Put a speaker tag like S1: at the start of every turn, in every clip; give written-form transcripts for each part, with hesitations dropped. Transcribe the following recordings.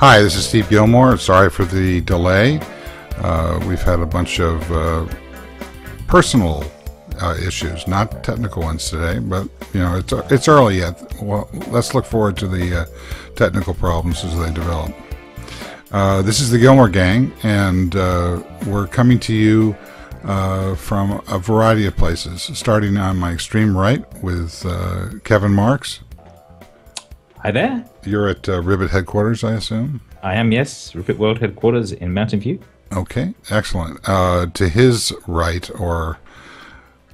S1: Hi, this is Steve Gillmor. Sorry for the delay. We've had a bunch of personal issues, not technical ones today, but it's early yet. Well, let's look forward to the technical problems as they develop. This is the Gillmor Gang, and we're coming to you from a variety of places, starting on my extreme right with Kevin Marks.
S2: Hi there.
S1: You're at Ribbit headquarters, I assume?
S2: I am, yes. Ribbit World headquarters in Mountain View.
S1: Okay, excellent. To his right, or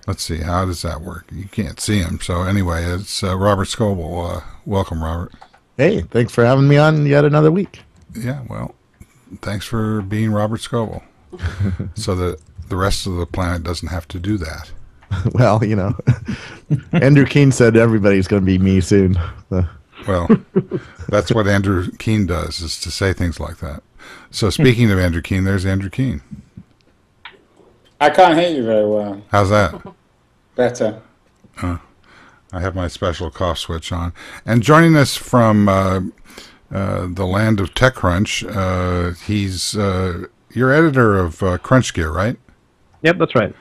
S1: let's see, how does that work? You can't see him. So anyway, it's Robert Scoble. Welcome, Robert.
S3: Hey, thanks for having me on yet another week.
S1: Yeah, well, thanks for being Robert Scoble, so that the rest of the planet doesn't have to do that.
S3: Well, Andrew Keene said everybody's going to be me soon.
S1: Well, that's what Andrew Keene does, is to say things like that. So speaking of Andrew Keene, there's Andrew Keene.
S4: I can't hear you very well.
S1: How's that?
S4: Better.
S1: I have my special cough switch on. And joining us from the land of TechCrunch, he's your editor of Crunch Gear, right?
S5: Yep, that's right.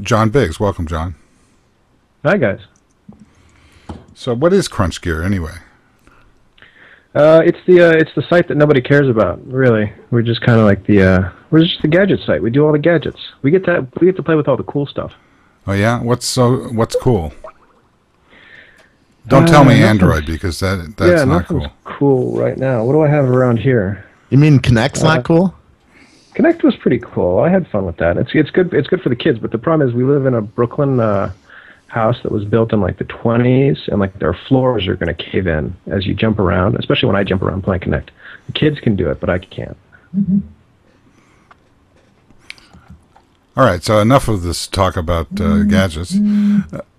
S1: John Biggs. Welcome, John.
S5: Hi, guys.
S1: So what is Crunch Gear, anyway?
S5: It's the site that nobody cares about, really. We're just kind of like we're just the gadget site. We do all the gadgets. We get to play with all the cool stuff.
S1: Oh yeah, what's cool? Don't tell me Android, because that's not cool.
S5: Cool right now. What do I have around here?
S3: You mean Kinect's not cool?
S5: Kinect was pretty cool. I had fun with that. It's good. It's good for the kids. But the problem is, we live in a Brooklyn house that was built in like the 20s, and like their floors are going to cave in as you jump around, especially when I jump around playing Kinect. The kids can do it, but I can't. Mm-hmm.
S1: All right, so enough of this talk about gadgets.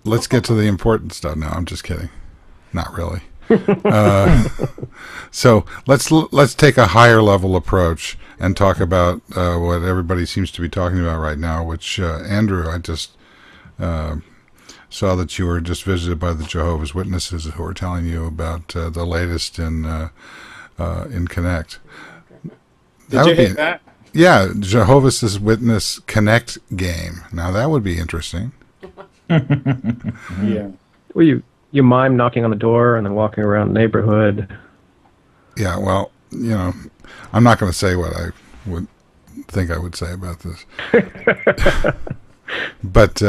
S1: Let's get to the important stuff. No, I'm just kidding. Not really. So let's take a higher level approach and talk about what everybody seems to be talking about right now, which Andrew, I just saw that you were just visited by the Jehovah's Witnesses, who are telling you about the latest in Kinect.
S4: Did you hear that?
S1: Yeah, Jehovah's Witness Kinect game. Now that would be interesting.
S4: Yeah.
S5: Well, you mime knocking on the door and then walking around the neighborhood.
S1: Yeah, well, I'm not going to say what I would think I would say about this. But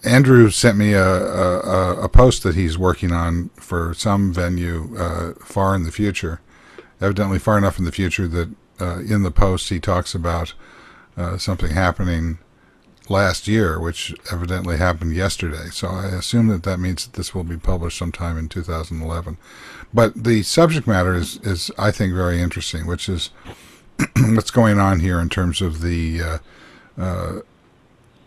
S1: Andrew sent me a post that he's working on for some venue far in the future, evidently far enough in the future that in the post he talks about something happening last year, which evidently happened yesterday. So I assume that means that this will be published sometime in 2011. But the subject matter is I think, very interesting, which is what's going on here in terms of the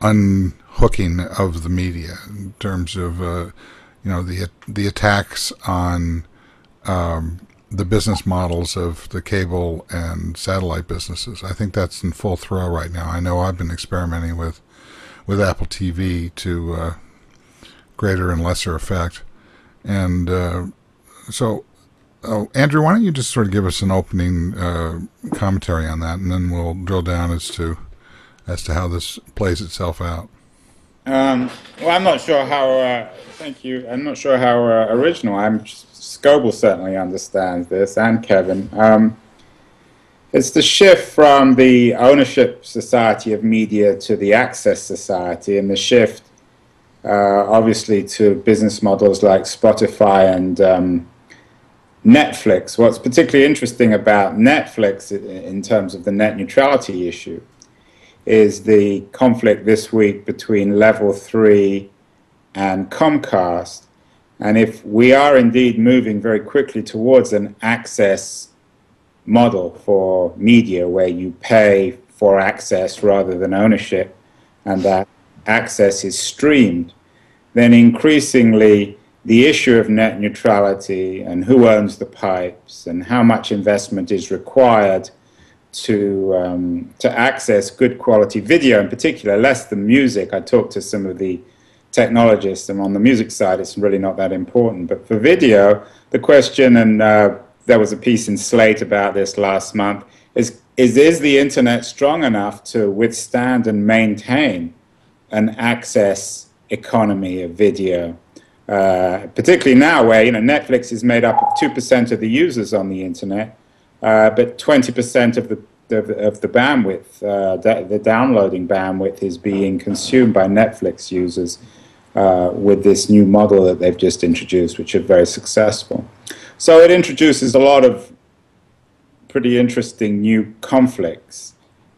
S1: unhooking of the media, in terms of the attacks on the business models of the cable and satellite businesses. I think that's in full throw right now. I know I've been experimenting with Apple TV to greater and lesser effect. And so, Andrew, why don't you just sort of give us an opening commentary on that, and then we'll drill down as to how this plays itself out.
S4: Well, I'm not sure how. Thank you. I'm not sure how original. Scoble certainly understands this, and Kevin. It's the shift from the ownership society of media to the access society, and the shift, obviously, to business models like Spotify and Netflix. What's particularly interesting about Netflix, in terms of the net neutrality issue, is the conflict this week between Level 3 and Comcast. And if we are indeed moving very quickly towards an access model for media, where you pay for access rather than ownership, and that access is streamed, then increasingly the issue of net neutrality and who owns the pipes and how much investment is required to access good quality video in particular, less than music. I talked to some of the technologists, and on the music side it's really not that important. But for video, the question, and there was a piece in Slate about this last month. Is the internet strong enough to withstand and maintain an access economy of video? Particularly now, where Netflix is made up of 2% of the users on the internet, but 20% of the bandwidth, the downloading bandwidth, is being consumed by Netflix users with this new model that they've just introduced, which is very successful. So it introduces a lot of pretty interesting new conflicts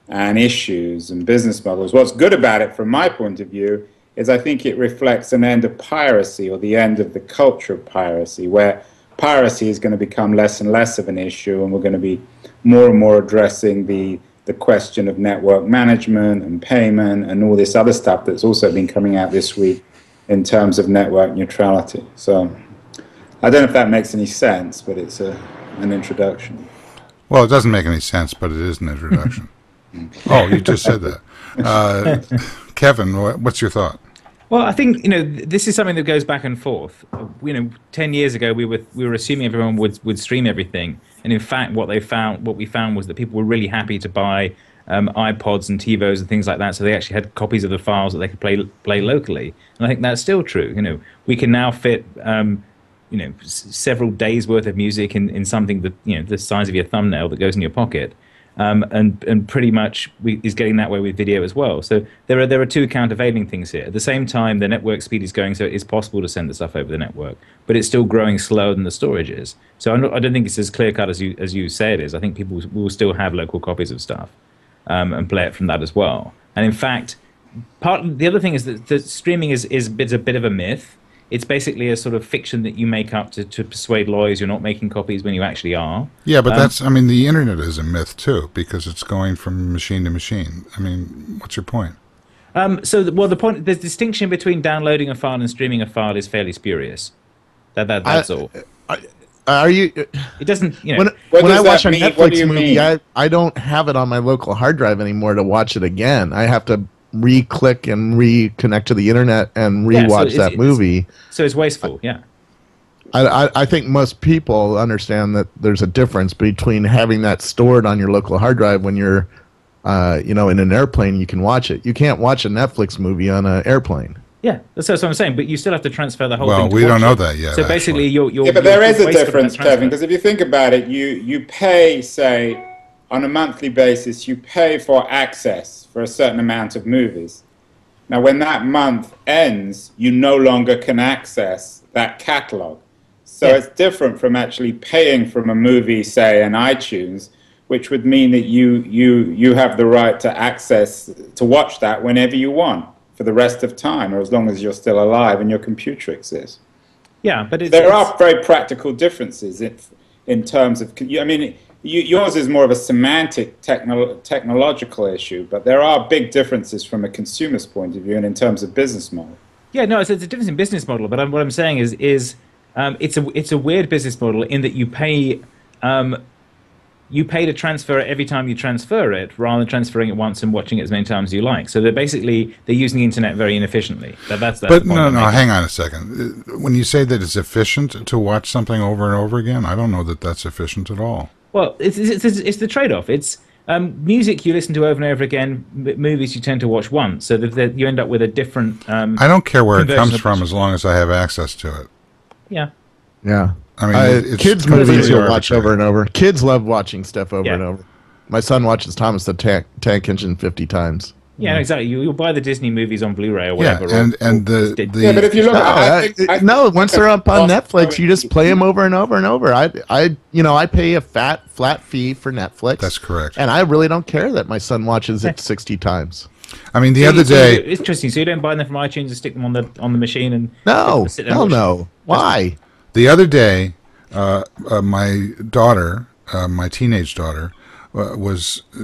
S4: and issues and business models. What's good about it, from my point of view, is I think it reflects an end of piracy, or the end of the culture of piracy, where piracy is going to become less and less of an issue, and we're going to be more and more addressing the question of network management and payment and all this other stuff that's also been coming out this week in terms of network neutrality. So I don't know if that makes any sense, but it's an introduction.
S1: Well, it doesn't make any sense, but it is an introduction. Oh, you just said that. Kevin, what's your thought?
S2: Well, I think this is something that goes back and forth. 10 years ago, we were assuming everyone would stream everything, and in fact, what we found was that people were really happy to buy iPods and TiVos and things like that, so they actually had copies of the files that they could play locally. And I think that's still true. We can now fit several days worth of music in something that the size of your thumbnail that goes in your pocket. And pretty much is getting that way with video as well. So there are two countervailing things here. At the same time, the network speed is going, so it is possible to send the stuff over the network, but it's still growing slower than the storage is. So I don't think it's as clear cut as you say it is. I think people will still have local copies of stuff and play it from that as well. And in fact, the other thing is that streaming is a bit of a myth. It's basically a sort of fiction that you make up to persuade lawyers you're not making copies when you actually are.
S1: Yeah, but the internet is a myth too, because it's going from machine to machine. I mean, what's your point?
S2: The distinction between downloading a file and streaming a file is fairly spurious. That's all.
S3: Are you?
S2: It doesn't.
S3: When I watch a Netflix movie, I don't have it on my local hard drive anymore to watch it again. I have to re-click and reconnect to the internet and re-watch that movie.
S2: So it's wasteful, yeah.
S3: I think most people understand that there's a difference between having that stored on your local hard drive when you're, in an airplane. You can watch it. You can't watch a Netflix movie on an airplane.
S2: Yeah, that's what I'm saying. But you still have to transfer the whole thing.
S1: Well, we don't know that yet.
S2: So basically, you're
S4: but there is a difference, Kevin, because if you think about it, you pay, say, on a monthly basis, you pay for access for a certain amount of movies. Now, when that month ends, you no longer can access that catalog. So it's different from actually paying from a movie, say, on iTunes, which would mean that you have the right to watch that whenever you want for the rest of time, or as long as you're still alive and your computer exists.
S2: Yeah, but
S4: there are very practical differences in terms of. Yours is more of a semantic technological issue, but there are big differences from a consumer's point of view and in terms of business model.
S2: Yeah, no, it's a difference in business model. But what I'm saying is it's a weird business model in that you pay to transfer it every time you transfer it, rather than transferring it once and watching it as many times as you like. So they're using the internet very inefficiently. That's
S1: but no, hang on a second. When you say that it's efficient to watch something over and over again, I don't know that that's efficient at all.
S2: Well, it's the trade-off. It's music you listen to over and over again. Movies you tend to watch once, so that you end up with a different.
S1: I don't care where it comes from as long as I have access to it.
S2: Yeah.
S3: Yeah.
S1: I mean,
S3: kids' movies you'll watch over and over. Kids love watching stuff over and over. My son watches Thomas the Tank Engine 50 times.
S2: Yeah, exactly. You'll buy the Disney movies on Blu-ray or whatever.
S1: Yeah, and the
S4: but if you look,
S3: once they're up on Netflix, you just play them over and over and over. I pay a flat fee for Netflix.
S1: That's correct.
S3: And I really don't care that my son watches it 60 times.
S1: I mean, the other day,
S2: it's interesting. So you don't buy them from iTunes and stick them on the machine and
S3: no. Why?
S1: The other day, my daughter, my teenage daughter,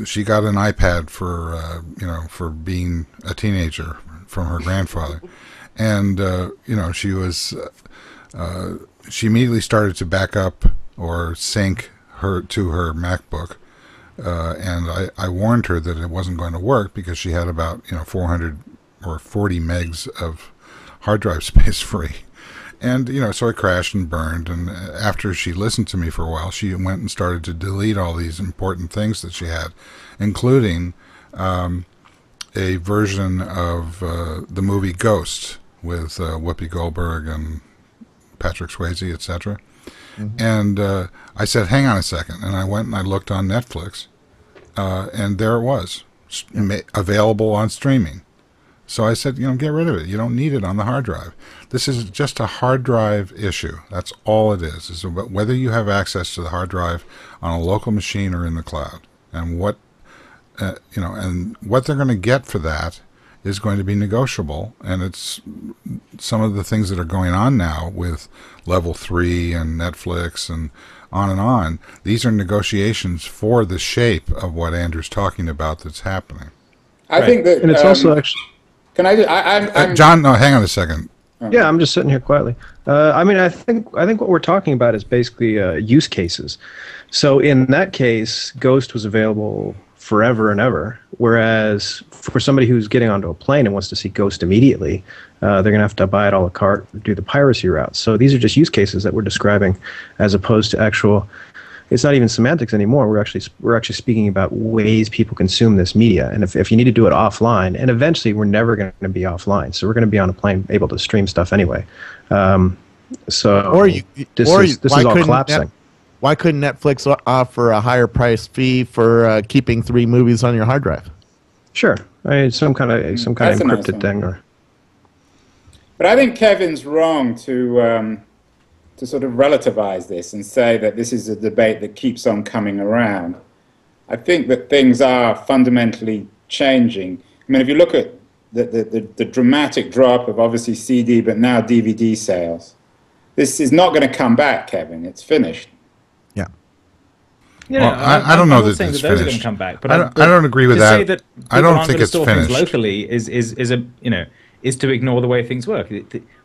S1: she got an iPad for being a teenager from her grandfather, and she immediately started to back up or sync her to her MacBook, and I warned her that it wasn't going to work because she had about 400 or 40 megs of hard drive space free. And, so it crashed and burned. And after she listened to me for a while, she went and started to delete all these important things that she had, including a version of the movie Ghost with Whoopi Goldberg and Patrick Swayze, etc. Mm-hmm. And I said, hang on a second. And I went and I looked on Netflix, and there it was, available on streaming. So I said, get rid of it. You don't need it on the hard drive. This is just a hard drive issue. That's all it is about whether you have access to the hard drive on a local machine or in the cloud. And what they're going to get for that is going to be negotiable. And it's some of the things that are going on now with Level 3 and Netflix and on. These are negotiations for the shape of what Andrew's talking about that's happening.
S4: I think that,
S5: and it's also actually.
S4: Can I'm
S1: John? No, hang on a second.
S5: Yeah, I'm just sitting here quietly. I think what we're talking about is basically use cases. So in that case, Ghost was available forever and ever, whereas for somebody who's getting onto a plane and wants to see Ghost immediately, they're going to have to buy it a la carte, do the piracy route. So these are just use cases that we're describing, as opposed to actual. It's not even semantics anymore. We're actually speaking about ways people consume this media, and if you need to do it offline, and eventually we're never going to be offline, so we're going to be on a plane able to stream stuff anyway. This is all collapsing.
S3: Why couldn't Netflix offer a higher price fee for keeping 3 movies on your hard drive?
S5: Sure, some kind of encrypted thing, or.
S4: But I think Kevin's wrong to sort of relativize this and say that this is a debate that keeps on coming around. I think that things are fundamentally changing. I mean, if you look at the dramatic drop of obviously CD, but now DVD sales, this is not going to come back, Kevin. It's finished.
S3: Yeah.
S1: Well, I don't know that it's
S2: those are going
S1: finished.
S2: to come back, but
S1: I don't agree with that.
S2: Say that
S1: I don't think it's finished.
S2: Locally is to ignore the way things work.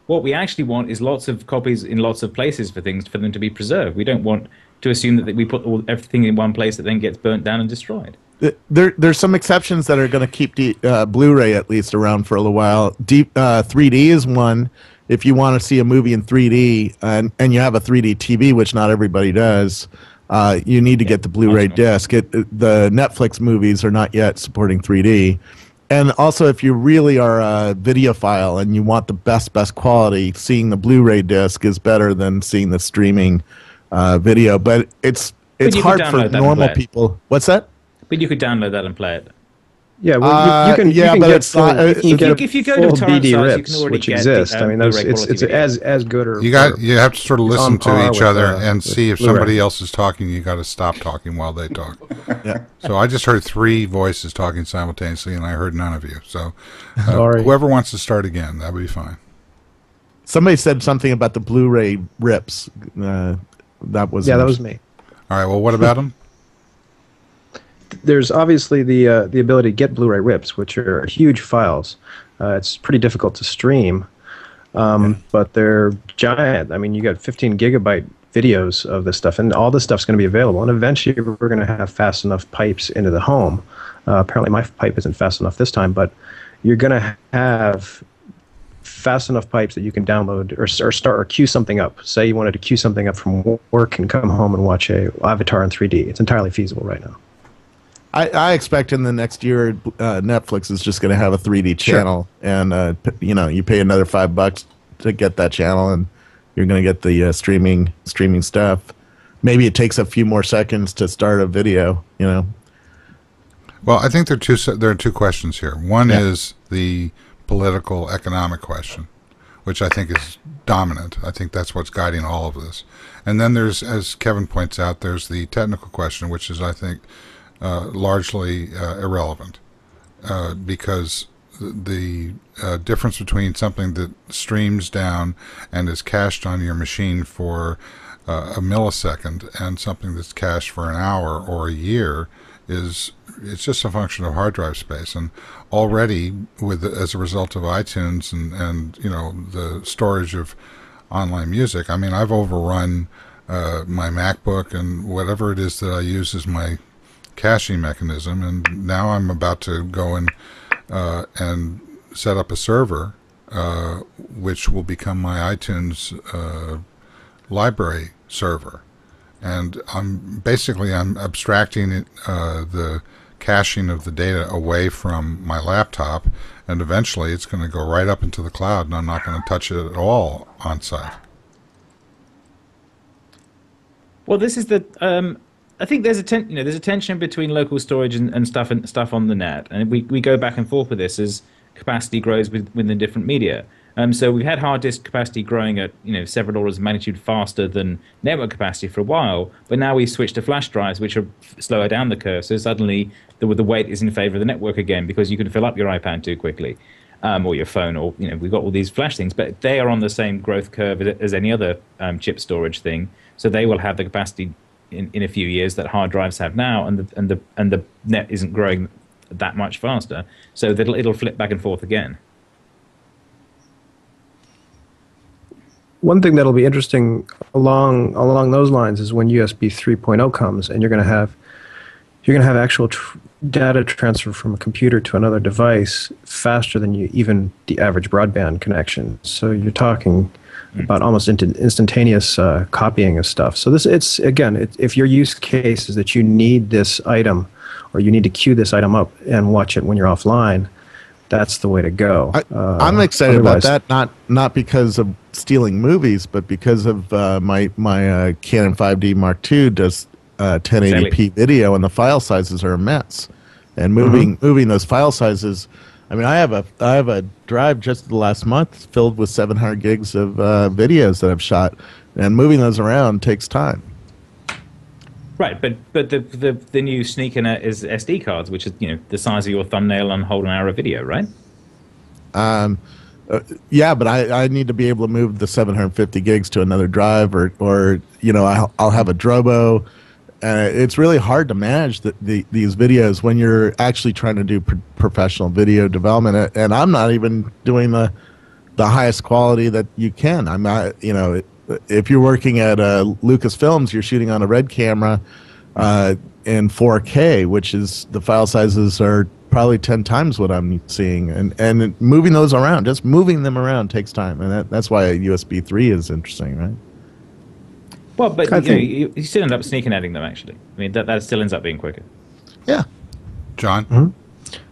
S2: What we actually want is lots of copies in lots of places for them to be preserved. We don't want to assume that we put everything in one place that then gets burnt down and destroyed.
S3: There's some exceptions that are going to keep the Blu-ray at least around for a little while. 3D is one. If you want to see a movie in 3D and you have a 3D TV, which not everybody does, you need to get the Blu-ray disc. The Netflix movies are not yet supporting 3D. And also, if you really are a videophile and you want the best quality, seeing the Blu-ray disc is better than seeing the streaming video. But it's hard for normal people. What's that?
S2: But you could download that and play it.
S5: Yeah, well, you can.
S3: Yeah,
S5: you can
S3: but
S5: get
S3: it's not.
S2: If you go to torrent
S5: BD
S2: sites,
S5: rips,
S2: you can already
S5: which
S2: get
S5: exist.
S2: The,
S5: I mean, it's as good or.
S1: You have to sort of listen to each other and see if
S5: Blu-ray.
S1: somebody else is talking. You got to stop talking while they talk.
S3: Yeah.
S1: So I just heard 3 voices talking simultaneously, and I heard none of you. So
S5: Sorry.
S1: whoever wants to start again, that would be fine.
S3: Somebody said something about the Blu-ray rips. That was
S5: me.
S1: All right. Well, what about them?
S5: There's obviously the ability to get Blu-ray rips, which are huge files. It's pretty difficult to stream, but they're giant. I mean, you got 15 gigabyte videos of this stuff, and all this stuff's going to be available. And eventually, we're going to have fast enough pipes into the home. Apparently, my pipe isn't fast enough this time, but you're going to have fast enough pipes that you can download or queue something up. Say you wanted to queue something up from work and come home and watch a Avatar in 3D. It's entirely feasible right now.
S3: I expect in the next year, Netflix is just going to have a 3D channel, and you pay another $5 to get that channel, and you're going to get the streaming stuff. Maybe it takes a few more seconds to start a video.
S1: Well, I think there are two questions here. One is the political economic question, which I think is dominant. I think that's what's guiding all of this. And then there's, as Kevin points out, there's the technical question, which is, I think, largely irrelevant because the difference between something that streams down and is cached on your machine for a millisecond and something that's cached for an hour or a year it's just a function of hard drive space. And already as a result of iTunes and the storage of online music, I mean, I've overrun my MacBook and whatever it is that I use as my caching mechanism, and now I'm about to go and set up a server which will become my iTunes library server. And I'm abstracting the caching of the data away from my laptop, and eventually it's going to go right up into the cloud, and I'm not going to touch it at all on site.
S2: Well, this is the. I think there's a tension between local storage and stuff on the net, and we go back and forth with this as capacity grows within different media. So we've had hard disk capacity growing at several orders of magnitude faster than network capacity for a while, but now we've switched to flash drives, which are slower down the curve. So suddenly the weight is in favor of the network again, because you can fill up your iPad too quickly, or your phone, or we've got all these flash things, but they are on the same growth curve as any other chip storage thing. So they will have the capacity in a few years that hard drives have now, and the net isn't growing that much faster. So it'll flip back and forth again.
S5: One thing that'll be interesting along those lines is when USB 3.0 comes, and you're going to have actual data transfer from a computer to another device faster than even the average broadband connection. So you're talking about almost instantaneous copying of stuff. So if your use case is that you need this item, or you need to queue this item up and watch it when you're offline, that's the way to go.
S3: I'm excited about that, not because of stealing movies, but because of my Canon 5D Mark II does 1080p video, and the file sizes are immense. And moving those file sizes, I mean, I have a drive just the last month filled with 700 gigs of videos that I've shot, and moving those around takes time.
S2: Right, but the new sneaker is SD cards, which is the size of your thumbnail on whole hour of video, right?
S3: Yeah, but I need to be able to move the 750 gigs to another drive, or I'll have a Drobo. It's really hard to manage these videos when you're actually trying to do professional video development, and I'm not even doing the highest quality that you can. I'm not, if you're working at Lucasfilms, you're shooting on a Red camera in 4K, which is the file sizes are probably 10 times what I'm seeing, and moving those around, just moving them around takes time, and that's why USB 3 is interesting, right?
S2: Well, but you still end up sneaking adding them, actually. I mean, that still ends up being quicker.
S3: Yeah.
S1: John?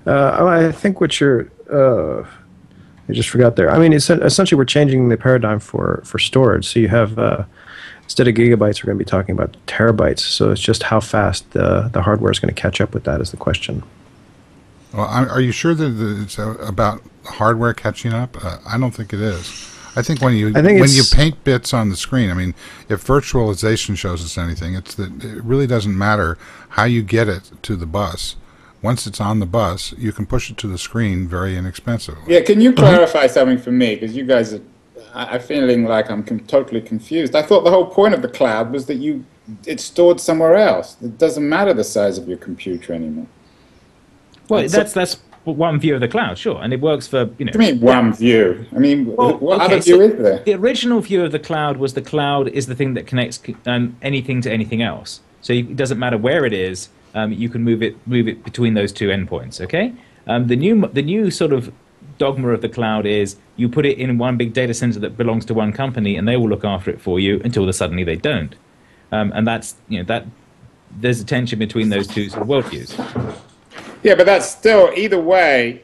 S5: I think what you're... I just forgot there. I mean, essentially we're changing the paradigm for storage. So you have, instead of gigabytes, we're going to be talking about terabytes. So it's just how fast the hardware is going to catch up with that is the question.
S1: Well, are you sure that it's about hardware catching up? I don't think it is. I think when you paint bits on the screen, I mean, if virtualization shows us anything, it's that it really doesn't matter how you get it to the bus. Once it's on the bus, you can push it to the screen very inexpensively.
S4: Yeah, can you clarify something for me? Because you guys I'm feeling like I'm totally confused. I thought the whole point of the cloud was that it's stored somewhere else. It doesn't matter the size of your computer anymore.
S2: Well, that's one view of the cloud, sure, and it works for
S4: What do you mean one view? I mean, what other view is there?
S2: The original view of the cloud was the cloud is the thing that connects anything to anything else. So it doesn't matter where it is. You can move it between those two endpoints. Okay. The new sort of dogma of the cloud is you put it in one big data center that belongs to one company, and they will look after it for you until suddenly they don't. And that's that there's a tension between those two sort of worldviews.
S4: Yeah, but that's still, either way,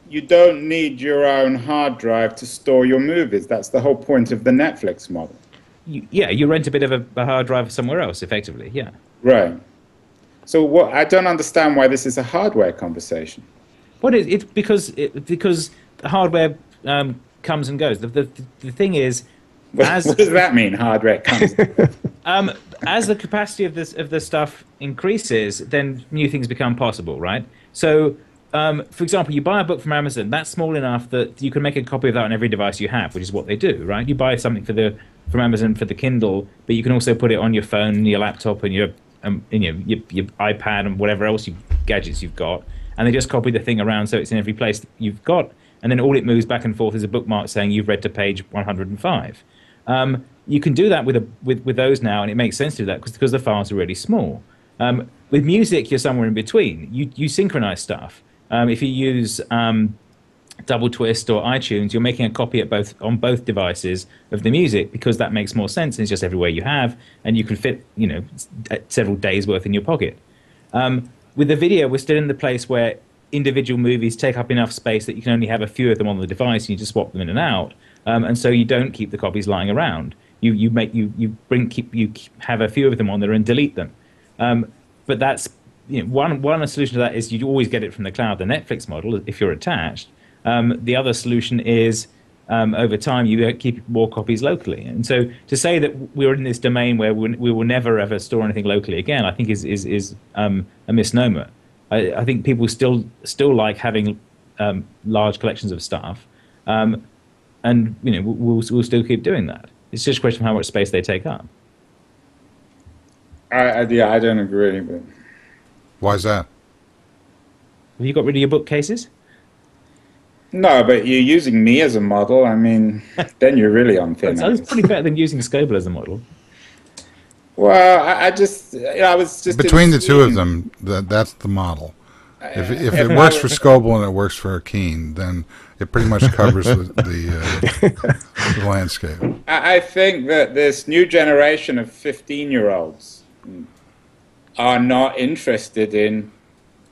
S4: you don't need your own hard drive to store your movies. That's the whole point of the Netflix model.
S2: You rent a bit of a hard drive somewhere else, effectively, yeah.
S4: Right. So I don't understand why this is a hardware conversation.
S2: Well, it's because the hardware comes and goes. The thing is,
S4: what does that mean? Hardware comes.
S2: As the capacity of the stuff increases, then new things become possible, right? So, for example, you buy a book from Amazon. That's small enough that you can make a copy of that on every device you have, which is what they do, right? You buy something from Amazon for the Kindle, but you can also put it on your phone, your laptop, and your iPad and whatever else gadgets you've got, and they just copy the thing around so it's in every place that you've got, and then all it moves back and forth is a bookmark saying you've read to page 105. You can do that with those now, and it makes sense to do that because the files are really small. With music, you're somewhere in between. You synchronize stuff. If you use Double Twist or iTunes, you're making a copy on both devices of the music because that makes more sense. It's just everywhere you have, and you can fit, several days worth in your pocket. With the video, we're still in the place where individual movies take up enough space that you can only have a few of them on the device, and you just swap them in and out, and so you don't keep the copies lying around. You have a few of them on there and delete them. But that's one solution to that is you always get it from the cloud, the Netflix model, if you're attached. The other solution is over time you keep more copies locally. And so to say that we're in this domain where we will never ever store anything locally again, I think is a misnomer. I think people still like having large collections of stuff, and we'll still keep doing that. It's just a question of how much space they take up.
S4: I don't agree. But
S1: Why is that?
S2: Have you got rid of your bookcases?
S4: no, but you're using me as a model. I mean, then you're really on thin
S2: That's
S4: ice.
S2: pretty better than using Scoble as a model.
S4: Well, I was just
S1: Between the two of
S4: intrigued.
S1: them, that's the model. If it works for Scoble and it works for Keen, then it pretty much covers the landscape.
S4: I think that this new generation of 15-year-olds are not interested in,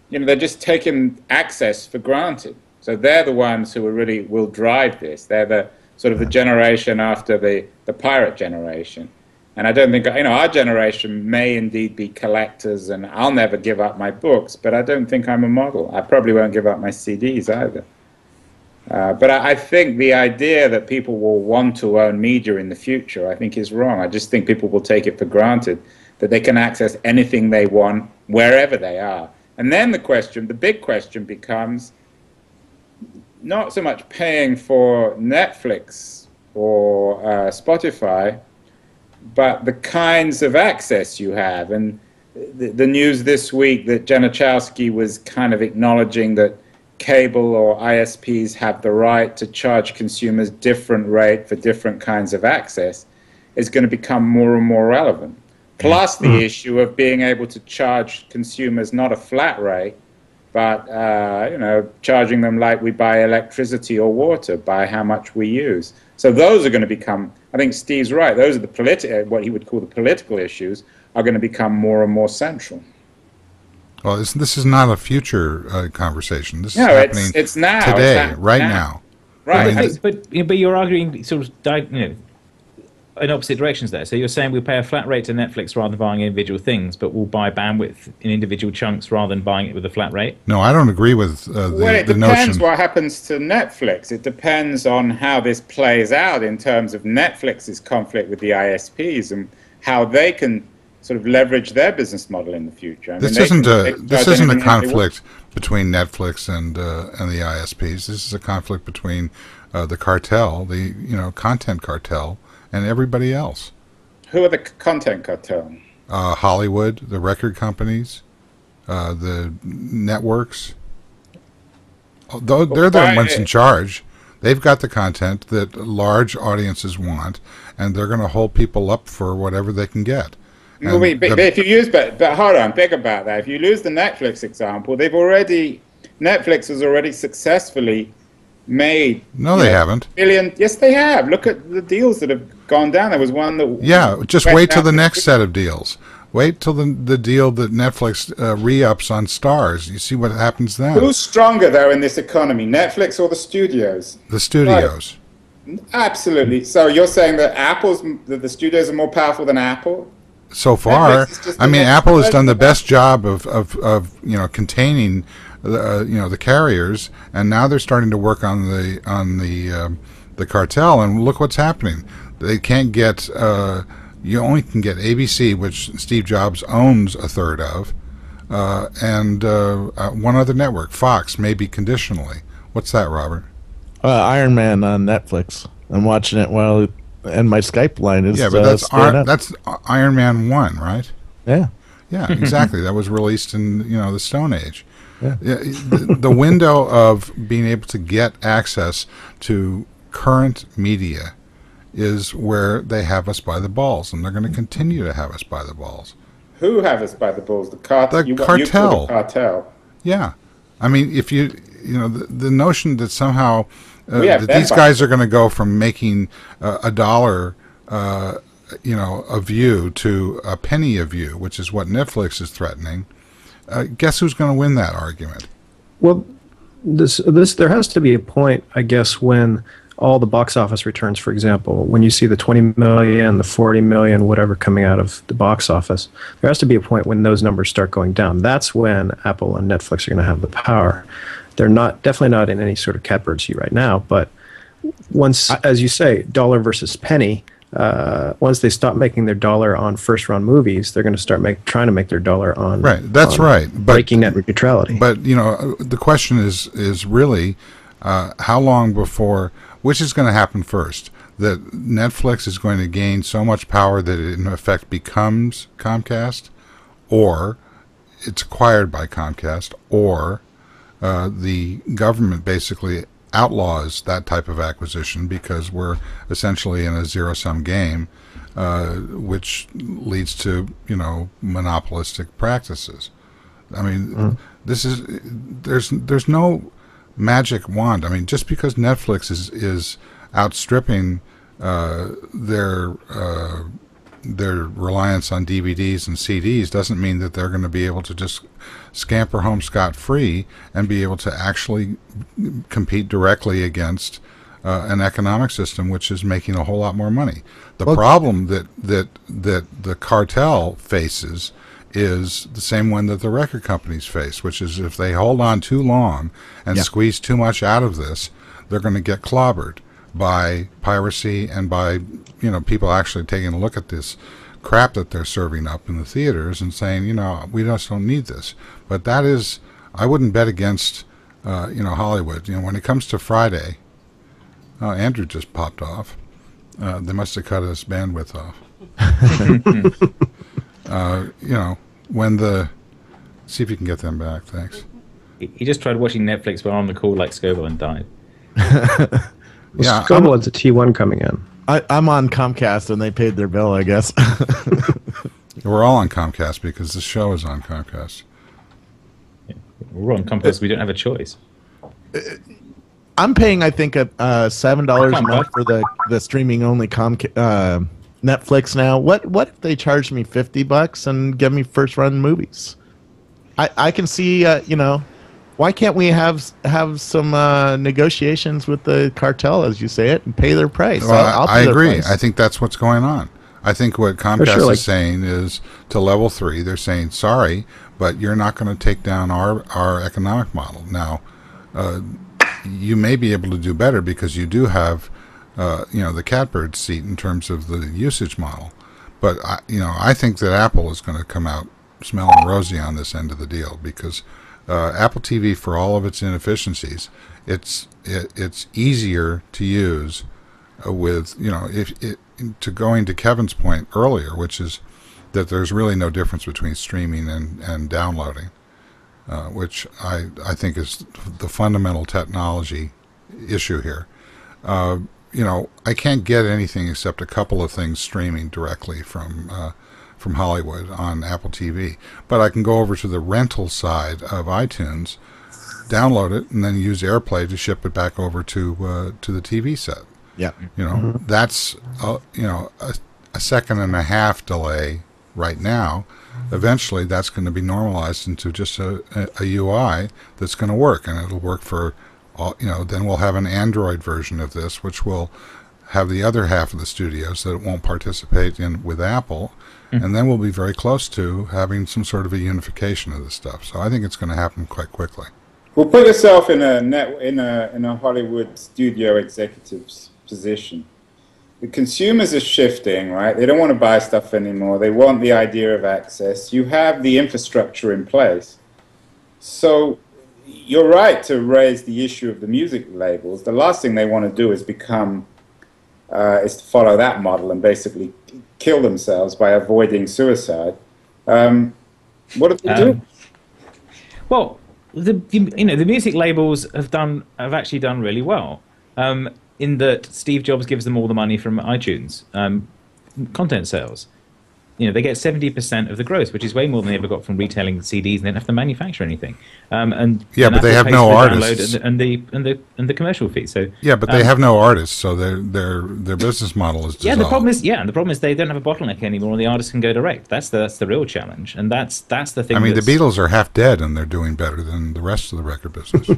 S4: they're just taking access for granted. So they're the ones who will drive this. They're the sort of the generation after the pirate generation. And I don't think, our generation may indeed be collectors, and I'll never give up my books, but I don't think I'm a model. I probably won't give up my CDs either. But I think the idea that people will want to own media in the future, I think is wrong. I just think people will take it for granted that they can access anything they want wherever they are. And then the big question becomes not so much paying for Netflix or Spotify, but the kinds of access you have. And the news this week that Januszowski was kind of acknowledging that cable or ISPs have the right to charge consumers different rate for different kinds of access is going to become more and more relevant. Plus the issue of being able to charge consumers not a flat rate, but charging them like we buy electricity or water, by how much we use. So those are going to become, I think Steve's right, those are what he would call the political issues, are going to become more and more central.
S1: Well, this is not a future conversation. This is
S4: No,
S1: happening
S4: it's now.
S1: today,
S4: It's
S1: right now.
S4: Right.
S2: But you're arguing sort of in opposite directions there. So you're saying we'll pay a flat rate to Netflix rather than buying individual things, but we'll buy bandwidth in individual chunks rather than buying it with a flat rate?
S1: No, I don't agree with
S4: Well, it
S1: the
S4: depends
S1: notion.
S4: what happens to Netflix. It depends on how this plays out in terms of Netflix's conflict with the ISPs and how they can sort of leverage their business model in the future. I mean,
S1: This
S4: they
S1: isn't
S4: can
S1: this
S4: charge
S1: isn't a
S4: anything they want.
S1: conflict between Netflix and the ISPs. This is a conflict between the cartel, the content cartel, and everybody else.
S4: Who are the content cartel?
S1: Hollywood, the record companies, the networks. They're the ones in charge. They've got the content that large audiences want, and they're going to hold people up for whatever they can get.
S4: Well, but if you use, but hold on, think about that. If you lose the Netflix example, Netflix has already successfully made.
S1: No, they haven't.
S4: Yes, they have. Look at the deals that have gone down. There was one that.
S1: Yeah, just
S4: went
S1: wait till
S4: down
S1: the next set of deals. Wait till the deal that Netflix re-ups on Stars. You see what happens then.
S4: Who's stronger, though, in this economy, Netflix or the studios?
S1: The studios.
S4: Absolutely. So you're saying that the studios are more powerful than Apple?
S1: So far,
S4: Netflix is just
S1: I
S4: the
S1: mean,
S4: next
S1: Apple has done the
S4: version
S1: best job of containing the carriers, and now they're starting to work on the cartel. And look what's happening. They can't get. You only can get ABC, which Steve Jobs owns a third of, and one other network, Fox, maybe conditionally. What's that, Robert?
S3: Iron Man on Netflix. I'm watching it and my Skype line is
S1: But
S3: staying up.
S1: that's Iron Man 1, right?
S3: Yeah.
S1: Yeah, exactly. That was released in the Stone Age.
S3: Yeah.
S1: The window of being able to get access to current media is where they have us by the balls, and they're going to continue to have us by the balls.
S4: Who have us by the balls? The cartel.
S1: The cartel.
S4: The cartel.
S1: Yeah, I mean, if you the notion that somehow
S4: that
S1: these guys are going to go from making a dollar, a view to a penny a view, which is what Netflix is threatening. Guess who's going to win that argument?
S5: Well, there has to be a point, I guess, when all the box office returns, for example, when you see the 20 million, the 40 million, whatever coming out of the box office, there has to be a point when those numbers start going down. That's when Apple and Netflix are going to have the power. They're definitely not in any sort of catbird seat right now, but once, as you say, dollar versus penny, once they stop making their dollar on first-run movies, they're going to start trying to make their dollar on breaking net neutrality.
S1: But the question is really how long before, which is going to happen first? That Netflix is going to gain so much power that it in effect becomes Comcast, or it's acquired by Comcast, or the government basically outlaws that type of acquisition because we're essentially in a zero-sum game, which leads to monopolistic practices. I mean, there's no magic wand. I mean, just because Netflix is outstripping their reliance on DVDs and CDs doesn't mean that they're going to be able to just scamper home scot-free and be able to actually compete directly against an economic system which is making a whole lot more money. The problem that the cartel faces is the same one that the record companies face, which is if they hold on too long and squeeze too much out of this, they're going to get clobbered by piracy and by people actually taking a look at this crap that they're serving up in the theaters and saying, we just don't need this. But that is, I wouldn't bet against Hollywood. When it comes to Friday, Andrew just popped off. They must have cut his bandwidth off. See if you can get them back. Thanks.
S2: He just tried watching Netflix while on the call like Scoble and died.
S5: Scoble has a T1 coming in.
S3: I'm on Comcast and they paid their bill, I guess.
S1: We're all on Comcast because the show is on Comcast.
S2: Yeah, we're on Comcast. We don't have a choice.
S3: I'm paying, I think, $7 a month for the streaming only Netflix now. What if they charge me $50 and give me first run movies? I can see, why can't we have some negotiations with the cartel, as you say it, and pay their price?
S1: Well, I agree. I think that's what's going on. I think what Comcast is saying is to level 3, they're saying, sorry, but you're not going to take down our economic model. Now, you may be able to do better because you do have the catbird seat in terms of the usage model. But I think that Apple is going to come out smelling rosy on this end of the deal because Apple TV, for all of its inefficiencies, it's easier to use with to going to Kevin's point earlier, which is that there's really no difference between streaming and downloading, which I think is the fundamental technology issue here. I can't get anything except a couple of things streaming directly from Hollywood on Apple TV, but I can go over to the rental side of iTunes, download it, and then use AirPlay to ship it back over to the TV set.
S3: Yeah,
S1: that's a second and a half delay right now. Eventually, that's going to be normalized into just a UI that's going to work, and it'll work for all. Then we'll have an Android version of this, which will have the other half of the studios that it won't participate in with Apple, and then we'll be very close to having some sort of a unification of this stuff. So I think it's going to happen quite quickly.
S4: Well, put yourself in a Hollywood studio executive's position. The consumers are shifting, right? They don't want to buy stuff anymore. They want the idea of access. You have the infrastructure in place. So you're right to raise the issue of the music labels. The last thing they want to do is is to follow that model and basically kill themselves by avoiding suicide. What do they do?
S2: Well, the music labels have actually done really well. In that Steve Jobs gives them all the money from iTunes content sales. they get 70% of the gross, which is way more than they ever got from retailing CDs, and they don't have to manufacture anything.
S1: But they have no artists
S2: and the commercial fee. So
S1: but they have no artists, so their business model is dissolved.
S2: The problem is they don't have a bottleneck anymore, and the artists can go direct. That's the real challenge, and that's the thing.
S1: I mean, the Beatles are half dead, and they're doing better than the rest of the record business.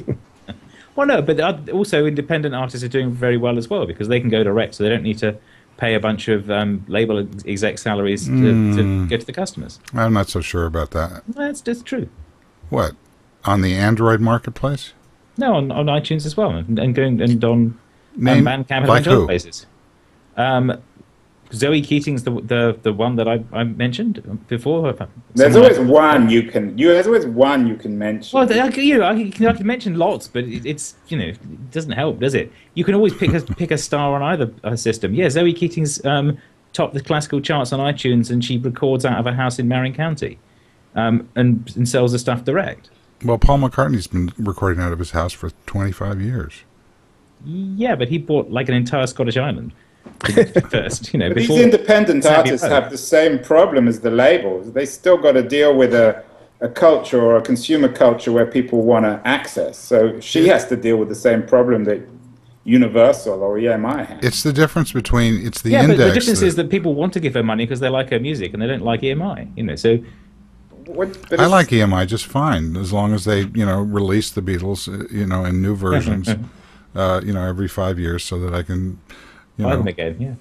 S2: Well, no, but also independent artists are doing very well as well because they can go direct, so they don't need to pay a bunch of label exec salaries to get to the customers.
S1: I'm not so sure about that.
S2: That's true.
S1: What? On the Android marketplace?
S2: No, on iTunes as well, and on Bandcamp and
S1: like
S2: other
S1: who?
S2: places. Zoe Keating's the one that I mentioned before.
S4: There's always one you can. There's always one you can mention.
S2: Well, I can mention lots, but it doesn't help, does it? You can always pick a star on either system. Yeah, Zoe Keating's topped the classical charts on iTunes, and she records out of a house in Marin County, and sells the stuff direct.
S1: Well, Paul McCartney's been recording out of his house for 25 years.
S2: Yeah, but he bought like an entire Scottish island first.
S4: But these independent artists have the same problem as the labels. They still got to deal with a culture or a consumer culture where people want to access. So she has to deal with the same problem that Universal or EMI has.
S1: It's the difference between index.
S2: But the difference is that people want to give her money because they like her music and they don't like EMI. So.
S1: I like EMI just fine as long as they, release the Beatles, in new versions, every 5 years, so that I can,
S2: buy them again. Yeah.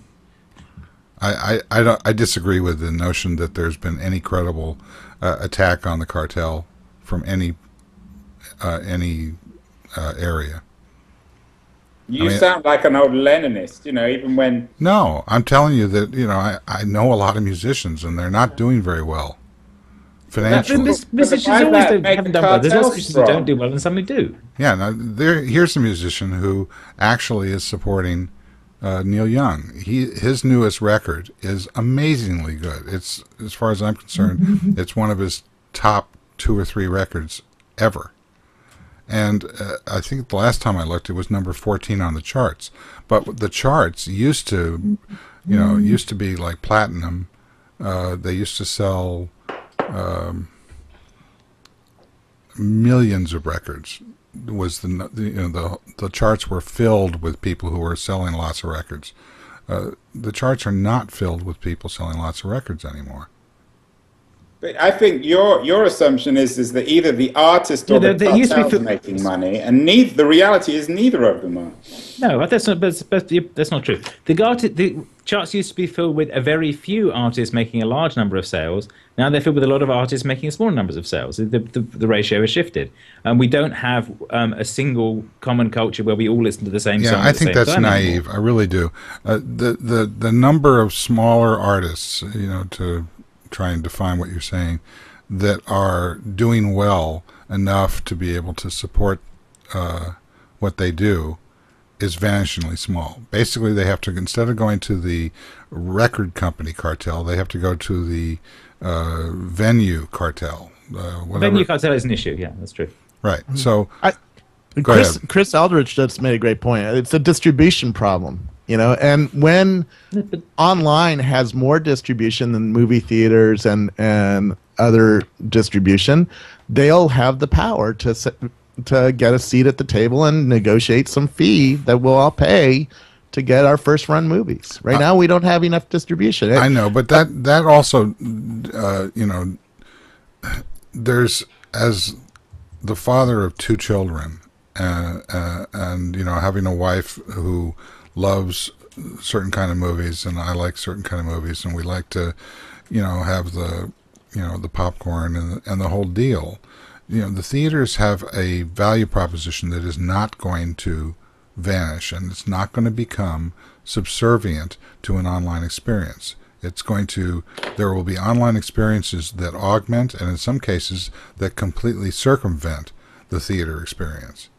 S1: I disagree with the notion that there's been any credible attack on the cartel from any area.
S4: You sound like an old Leninist, even when.
S1: No, I'm telling you that I know a lot of musicians and they're not doing very well. Financially.
S2: Musicians always haven't done well. There's lots of musicians who don't do well and some who do.
S1: Yeah, now here's a musician who actually is supporting Neil Young. His newest record is amazingly good. It's, as far as I'm concerned, it's one of his top 2 or 3 records ever. And I think the last time I looked, it was number 14 on the charts. But the charts used to be like platinum. They used to sell millions of records. The charts were filled with people who were selling lots of records. The charts are not filled with people selling lots of records anymore.
S4: But I think your assumption is that either the artist or the cartel is making money, and the reality is neither of them are.
S2: No, that's not true. The charts used to be filled with a very few artists making a large number of sales. Now they're filled with a lot of artists making small numbers of sales. The ratio has shifted. We don't have a single common culture where we all listen to the same song.
S1: Yeah, I think that's naive. Anymore. I really do. The number of smaller artists, to try and define what you're saying, that are doing well enough to be able to support what they do is vanishingly small. Basically, they have to, instead of going to the record company cartel, they have to go to the venue cartel.
S2: Venue cartel is an issue, yeah, that's true.
S1: Right, so...
S3: Chris Aldrich just made a great point. It's a distribution problem. And when online has more distribution than movie theaters and other distribution, they'll have the power to get a seat at the table and negotiate some fee that we'll all pay to get our first run movies. Right now, we don't have enough distribution.
S1: I know, but that also, there's, as the father of 2 children, and having a wife who loves certain kind of movies, and I like certain kind of movies, and we like to, have the popcorn and the whole deal. The theaters have a value proposition that is not going to vanish, and it's not going to become subservient to an online experience. There will be online experiences that augment, and in some cases that completely circumvent the theater experience.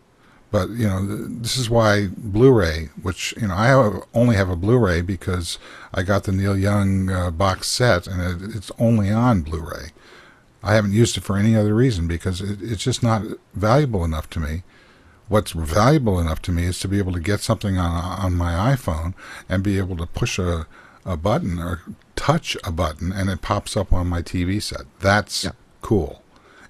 S1: But, this is why Blu-ray, which, I only have a Blu-ray because I got the Neil Young box set, and it's only on Blu-ray. I haven't used it for any other reason because it's just not valuable enough to me. What's valuable enough to me is to be able to get something on my iPhone and be able to push a button or touch a button and it pops up on my TV set. That's cool.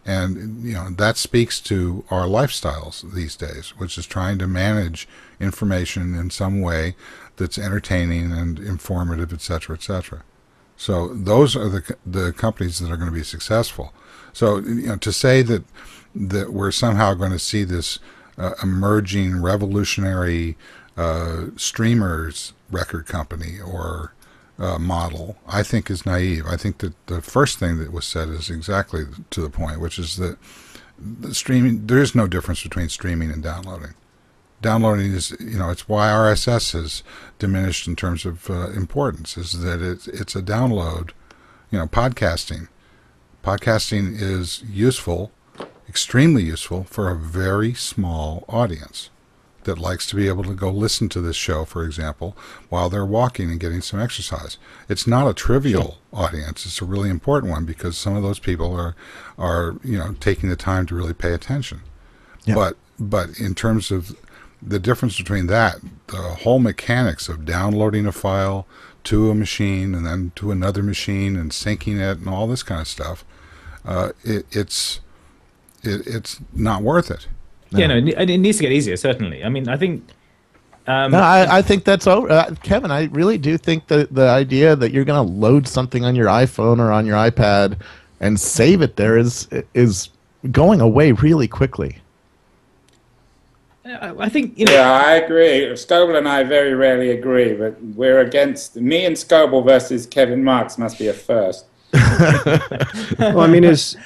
S1: And, that speaks to our lifestyles these days, which is trying to manage information in some way that's entertaining and informative, et cetera, et cetera. So those are the companies that are going to be successful. So, to say that we're somehow going to see this emerging revolutionary streamers record company or model, I think is naive. I think that the first thing that was said is exactly to the point, which is that the streaming, there is no difference between streaming and downloading. Downloading is, it's why RSS has diminished in terms of importance, is that it's a download. Podcasting is useful, extremely useful for a very small audience that likes to be able to go listen to this show, for example, while they're walking and getting some exercise. It's not a trivial audience. It's a really important one because some of those people are taking the time to really pay attention. Yeah. But in terms of the difference between that, the whole mechanics of downloading a file to a machine and then to another machine and syncing it and all this kind of stuff, it's not worth it.
S2: No. Yeah, no, it needs to get easier, certainly. I mean, I think...
S3: no, I think that's over. Kevin, I really do think that the idea that you're going to load something on your iPhone or on your iPad and save it there is going away really quickly.
S2: I think,
S4: Yeah, I agree. Scoble and I very rarely agree, but we're against... Me and Scoble versus Kevin Marks must be a first.
S5: Well, I mean, is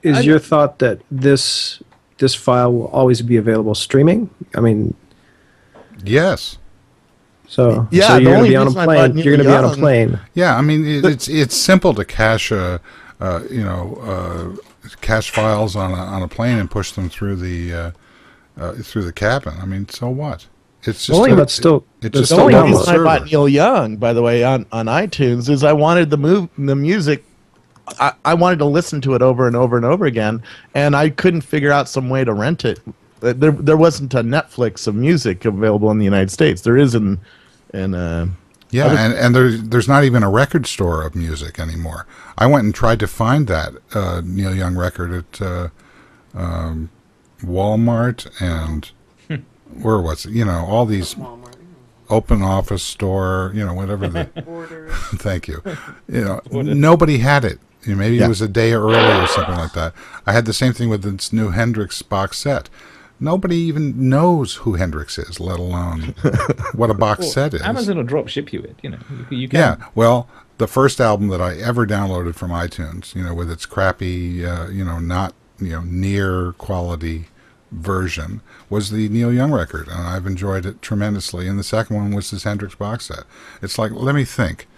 S5: your thought that this file will always be available streaming? I mean,
S1: yes.
S5: So
S3: yeah,
S5: so you're going to be on a plane. You're going to be on a plane.
S1: Yeah, I mean, it's simple to cache cache files on a plane and push them through the cabin. I mean, so what? It's just
S5: only, but still,
S1: it's just
S3: the only reason I bought Neil Young, by the way, on iTunes is I wanted the music. I wanted to listen to it over and over and over again, and I couldn't figure out some way to rent it. There wasn't a Netflix of music available in the United States. There is in
S1: and there's not even a record store of music anymore. I went and tried to find that Neil Young record at Walmart and where was it? All these open office store, whatever the thank you. Nobody had it. Maybe it was a day early or something like that. I had the same thing with this new Hendrix box set. Nobody even knows who Hendrix is, let alone what a box set is.
S2: Amazon will drop ship you it. You can.
S1: Yeah, well, the first album that I ever downloaded from iTunes, with its crappy, not near quality version, was the Neil Young record, and I've enjoyed it tremendously. And the second one was this Hendrix box set. It's like, let me think.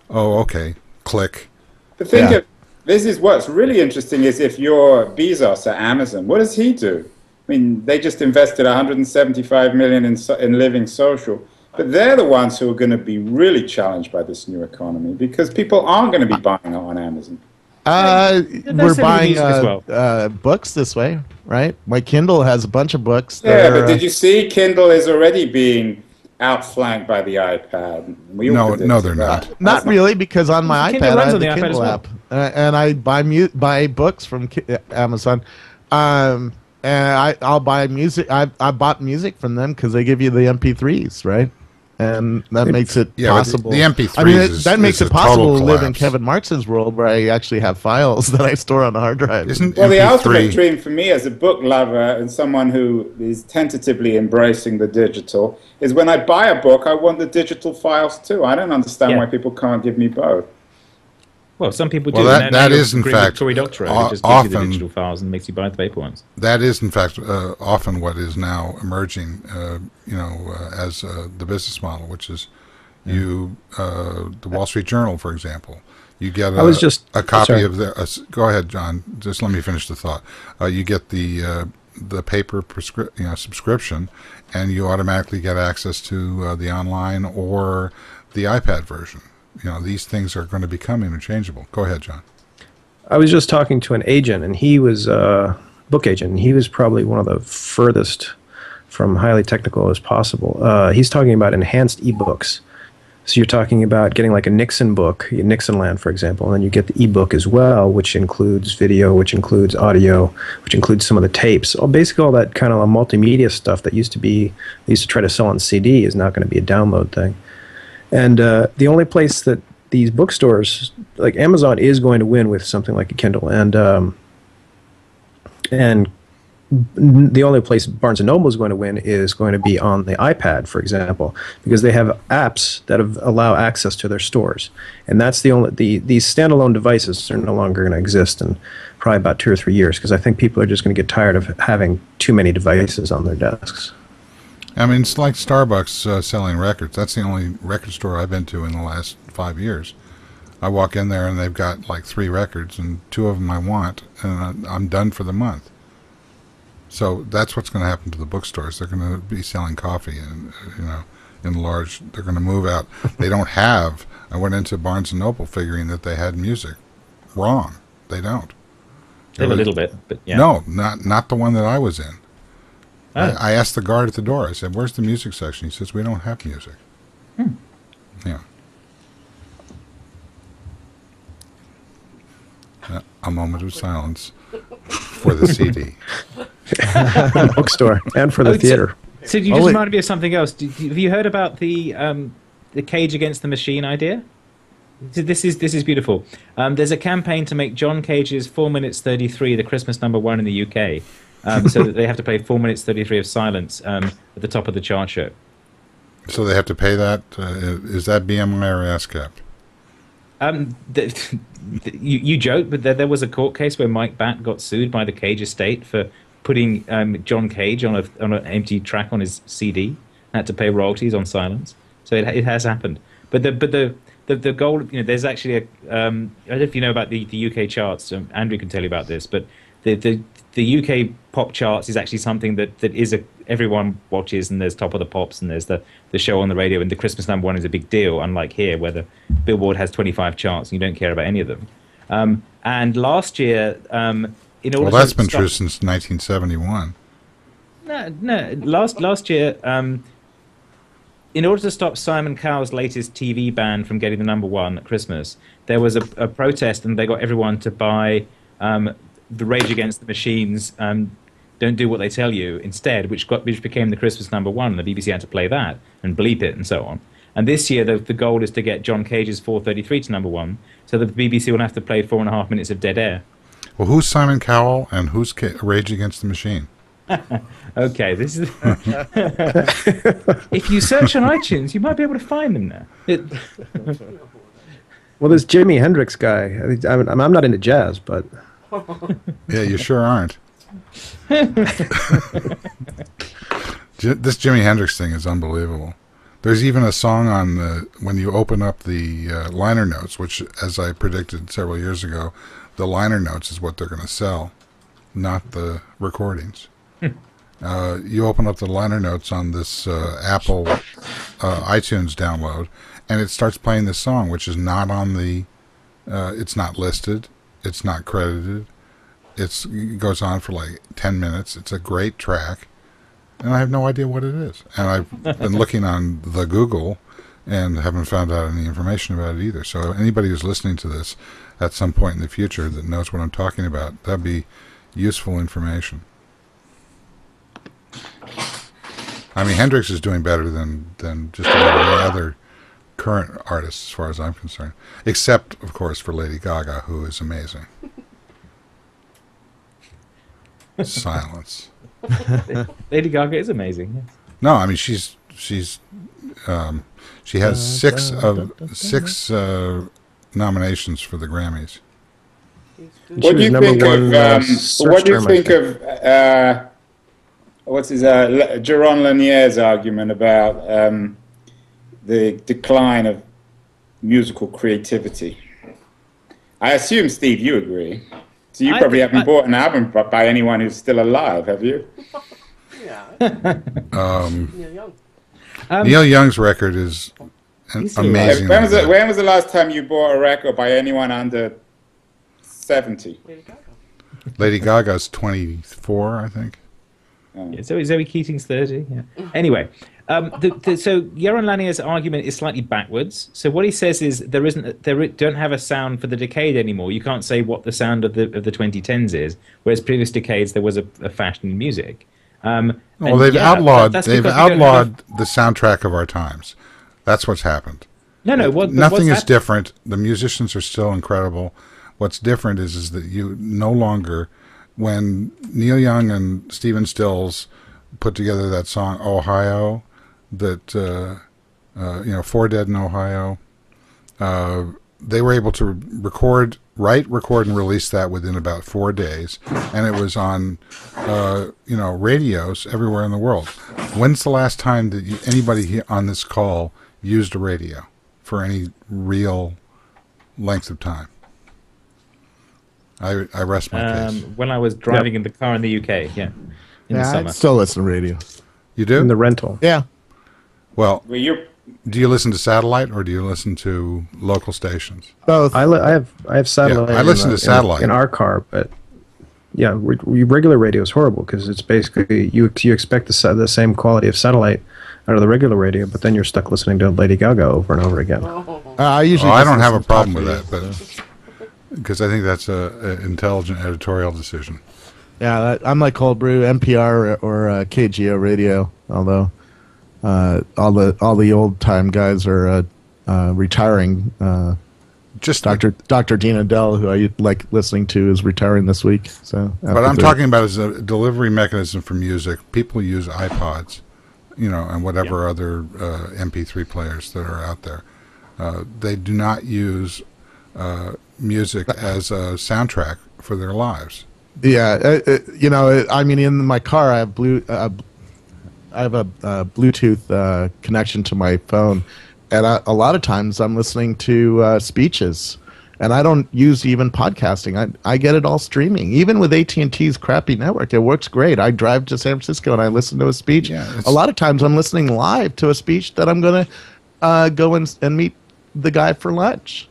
S1: Oh, okay, click.
S4: But think of this is what's really interesting is if you're Bezos at Amazon, what does he do? I mean, they just invested $175 million in Living Social, but they're the ones who are going to be really challenged by this new economy because people aren't going to be buying it on Amazon.
S3: We're buying books this way, right? My Kindle has a bunch of books.
S4: But did you see Kindle is already being outflanked by the iPad?
S1: No, they're not.
S3: Not really, because on my iPad I have the Kindle
S2: well.
S3: app, and I buy books from Amazon, and I'll buy music. I bought music from them because they give you the MP3s, right? And that makes it possible.
S1: The MP3s
S3: I mean, that makes it possible to live in Kevin Marks's world where I actually have files that I store on a hard drive.
S4: Well, the ultimate dream for me as a book lover and someone who is tentatively embracing the digital is when I buy a book, I want the digital files too. I don't understand why people can't give me both.
S2: Well, some people do.
S1: Well, that is, in fact,
S2: Tory doctorate. It just gives you the digital files and makes you buy the paper ones.
S1: That is, in fact, often what is now emerging, as the business model, which is the Wall Street Journal, for example. You get a copy of the... go ahead, John. Just let me finish the thought. You get the paper subscription, and you automatically get access to the online or the iPad version. These things are going to become interchangeable. Go ahead, John.
S5: I was just talking to an agent, and he was a book agent, and he was probably one of the furthest from highly technical as possible. He's talking about enhanced ebooks, So you're talking about getting like a Nixon book, Nixon Land, for example, and then you get the ebook as well, which includes video, which includes audio, which includes some of the tapes. Basically, all that kind of multimedia stuff that used to try to sell on CD is now going to be a download thing. And the only place that these bookstores, like Amazon, is going to win with something like a Kindle, and the only place Barnes & Noble is going to win is going to be on the iPad, for example, because they have apps that allow access to their stores. And that's these standalone devices are no longer going to exist in probably about 2 or 3 years, because I think people are just going to get tired of having too many devices on their desks.
S1: I mean, it's like Starbucks selling records. That's the only record store I've been to in the last 5 years. I walk in there and they've got like 3 records, and 2 of them I want, and I'm done for the month. So that's what's going to happen to the bookstores. They're going to be selling coffee, and in large. They're going to move out. They don't have. I went into Barnes and Noble figuring that they had music. Wrong. They don't.
S2: They have a little bit, but yeah.
S1: No, not the one that I was in.
S2: Oh.
S1: I asked the guard at the door. I said, "Where's the music section?" He says, "We don't have music." Yeah. A moment of silence for the CD.
S5: Bookstore and for the theater.
S2: So you just reminded me of something else. Have you heard about the Cage Against the Machine idea? This is beautiful. There's a campaign to make John Cage's 4 minutes 33 the Christmas #1 in the UK, so that they have to play 4 minutes 33 of silence at the top of the chart show.
S1: So they have to pay that? Is that BMI or ASCAP?
S2: You joke, but there was a court case where Mike Batt got sued by the Cage estate for putting John Cage on an empty track on his CD and had to pay royalties on silence. So it has happened. But the goal, there's actually I don't know if you know about the UK charts. Andrew can tell you about this, but the UK pop charts is actually something that is everyone watches, and there's Top of the Pops, and there's the show on the radio, and the Christmas #1 is a big deal, unlike here where the Billboard has 25 charts and you don't care about any of them. And last year, in order
S1: that's been true since 1971.
S2: No. Last year, in order to stop Simon Cowell's latest TV ban from getting the #1 at Christmas, there was a protest, and they got everyone to buy the Rage Against the Machine's Don't Do What They Tell You instead, which became the Christmas #1, and the BBC had to play that and bleep it and so on. And this year, the goal is to get John Cage's 433 to #1, so that the BBC will have to play 4.5 minutes of dead air.
S1: Well, who's Simon Cowell and who's Rage Against the Machine?
S2: Okay, this is. If you search on iTunes, you might be able to find them now.
S5: Well, this Jimi Hendrix guy. I'm not into jazz, but.
S1: Yeah, you sure aren't. This Jimi Hendrix thing is unbelievable. There's even a song on when you open up the liner notes, which, as I predicted several years ago, the liner notes is what they're going to sell, not the recordings. You open up the liner notes on this Apple iTunes download, and it starts playing this song, which is not on the. It's not listed. It's not credited. It goes on for like 10 minutes. It's a great track, and I have no idea what it is. And I've been looking on the Google and haven't found out any information about it either. So anybody who's listening to this at some point in the future that knows what I'm talking about, that'd be useful information. I mean, Hendrix is doing better than just about any other current artist, as far as I'm concerned, except, of course, for Lady Gaga, who is amazing. Silence.
S2: Lady Gaga is amazing. Yes.
S1: No, I mean she has six nominations for the Grammys.
S4: What do you think of what's his Jaron Lanier's argument about the decline of musical creativity? I assume, Steve, you agree. So you probably haven't bought an album by anyone who's still alive, have you?
S6: Neil Young.
S1: Neil Young's record is amazing.
S4: When was the last time you bought a record by anyone under 70?
S6: Lady Gaga.
S1: Lady Gaga's 24, I think.
S2: Yeah, Zoe Keating's 30. Yeah. Anyway, so Yaron Lanier's argument is slightly backwards. So what he says is there don't have a sound for the decade anymore. You can't say what the sound of the 2010s is, whereas previous decades there was a fashion in music.
S1: Well, they've outlawed the soundtrack of our times. That's what's happened. Nothing is different. The musicians are still incredible. What's different is that you no longer, when Neil Young and Stephen Stills put together that song Ohio, that Four Dead in Ohio, they were able to record, and release that within about 4 days, and it was on radios everywhere in the world. When's the last time that anybody on this call used a radio for any real length of time? I rest my case.
S2: When I was driving in the car in the UK, in the summer.
S3: I still listen to radio.
S1: You do?
S5: In the rental.
S3: Yeah.
S1: Well, do you listen to satellite or do you listen to local stations?
S3: Both.
S5: I have satellite.
S1: Yeah, I listen to satellite
S5: in our car, but yeah, regular radio is horrible because it's basically you expect the same quality of satellite out of the regular radio, but then you're stuck listening to Lady Gaga over and over again.
S3: I
S1: don't have a problem with that, but because I think that's an intelligent editorial decision.
S3: Yeah, I'm like Cold Brew, NPR or KGO radio. Although all the old time guys are retiring.
S1: Just
S3: Dr. Dean Adele, who I like listening to, is retiring this week. So,
S1: what I'm talking about is a delivery mechanism for music. People use iPods, and whatever other MP3 players that are out there. They do not use music as a soundtrack for their lives.
S3: Yeah, I mean, in my car, I have a Bluetooth connection to my phone, and a lot of times I'm listening to speeches, and I don't use even podcasting. I get it all streaming. Even with AT&T's crappy network, it works great. I drive to San Francisco and I listen to a speech. Yeah, a lot of times I'm listening live to a speech that I'm going to go and meet the guy for lunch.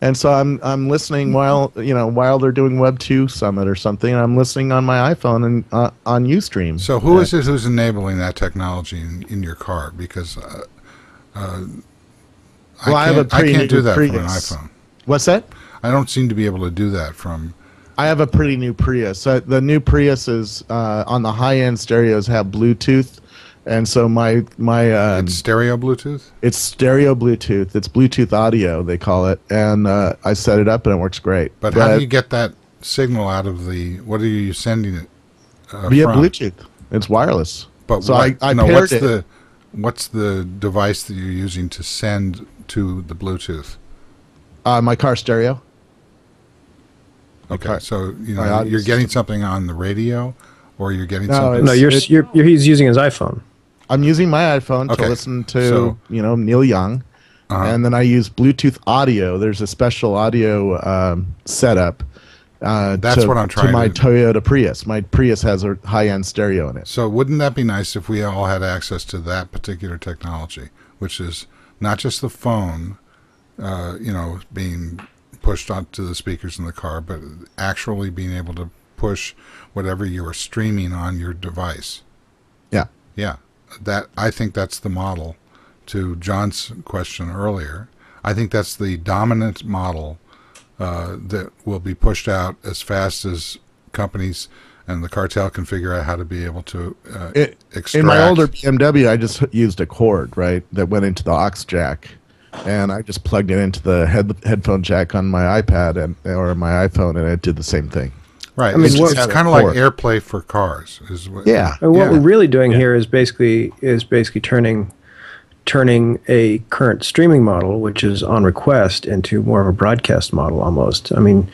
S3: And so I'm listening while they're doing Web 2 Summit or something, and I'm listening on my iPhone and on Ustream.
S1: So who is it who's enabling that technology in your car? Because I can't do that from an iPhone.
S3: What's that?
S1: I don't seem to be able to do that from.
S3: I have a pretty new Prius. The new Priuses on the high end stereos have Bluetooth. And so my
S1: it's stereo Bluetooth?
S3: It's stereo Bluetooth. It's Bluetooth audio, they call it. And I set it up and it works great.
S1: But how do you get that signal out of what are you sending it
S3: via from? Bluetooth. It's wireless.
S1: But
S3: so
S1: what's the device that you're using to send to the Bluetooth?
S3: My car stereo.
S1: Okay, so you're getting something on the radio, or you're getting something.
S5: No, he's using his iPhone.
S3: I'm using my iPhone to listen to Neil Young, and then I use Bluetooth audio. There's a special audio setup.
S1: That's what I'm trying
S3: to my Toyota Prius. My Prius has a high-end stereo in it.
S1: So wouldn't that be nice if we all had access to that particular technology, which is not just the phone, being pushed onto the speakers in the car, but actually being able to push whatever you are streaming on your device. Yeah. I think that's the model. To John's question earlier, I think that's the dominant model that will be pushed out as fast as companies and the cartel can figure out how to be able to extract.
S3: In my older BMW, I just used a cord, right, that went into the aux jack, and I just plugged it into the headphone jack on my iPad or my iPhone, and it did the same thing.
S1: Right. I mean, it's kind of like AirPlay for cars.
S5: What we're really doing here is basically turning a current streaming model, which is on request, into more of a broadcast model almost. I mean,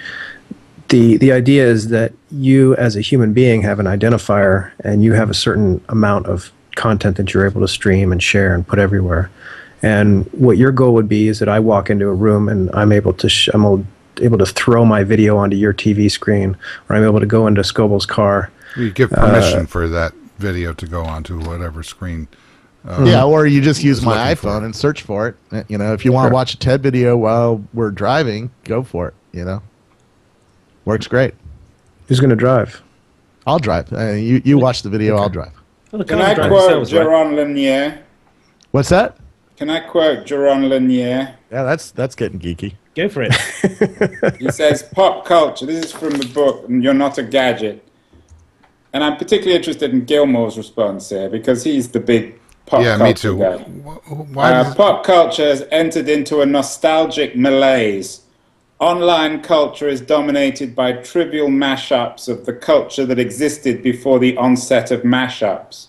S5: the idea is that you as a human being have an identifier, and you have a certain amount of content that you're able to stream and share and put everywhere. And what your goal would be is that I walk into a room and I'm able to throw my video onto your TV screen, or I'm able to go into Scoble's car.
S1: You give permission for that video to go onto whatever screen.
S3: Or you just use my iPhone and search for it. If you want to watch a TED video while we're driving, go for it. Works great.
S5: Who's going to drive?
S3: I'll drive. You watch the video. I'll drive.
S2: Well, the
S4: Can
S2: cars
S4: I
S2: drive
S4: quote
S2: themselves, right?
S4: Jaron Lanier?
S3: What's that?
S4: Can I quote Jaron Lanier?
S3: Yeah, that's getting geeky.
S2: Go for it.
S4: He says, pop culture, this is from the book, You're Not a Gadget. And I'm particularly interested in Gilmore's response here, because he's the big pop
S1: Yeah,
S4: culture
S1: me too.
S4: guy.
S1: Why does-
S4: Pop culture has entered into a nostalgic malaise. Online culture is dominated by trivial mashups of the culture that existed before the onset of mashups,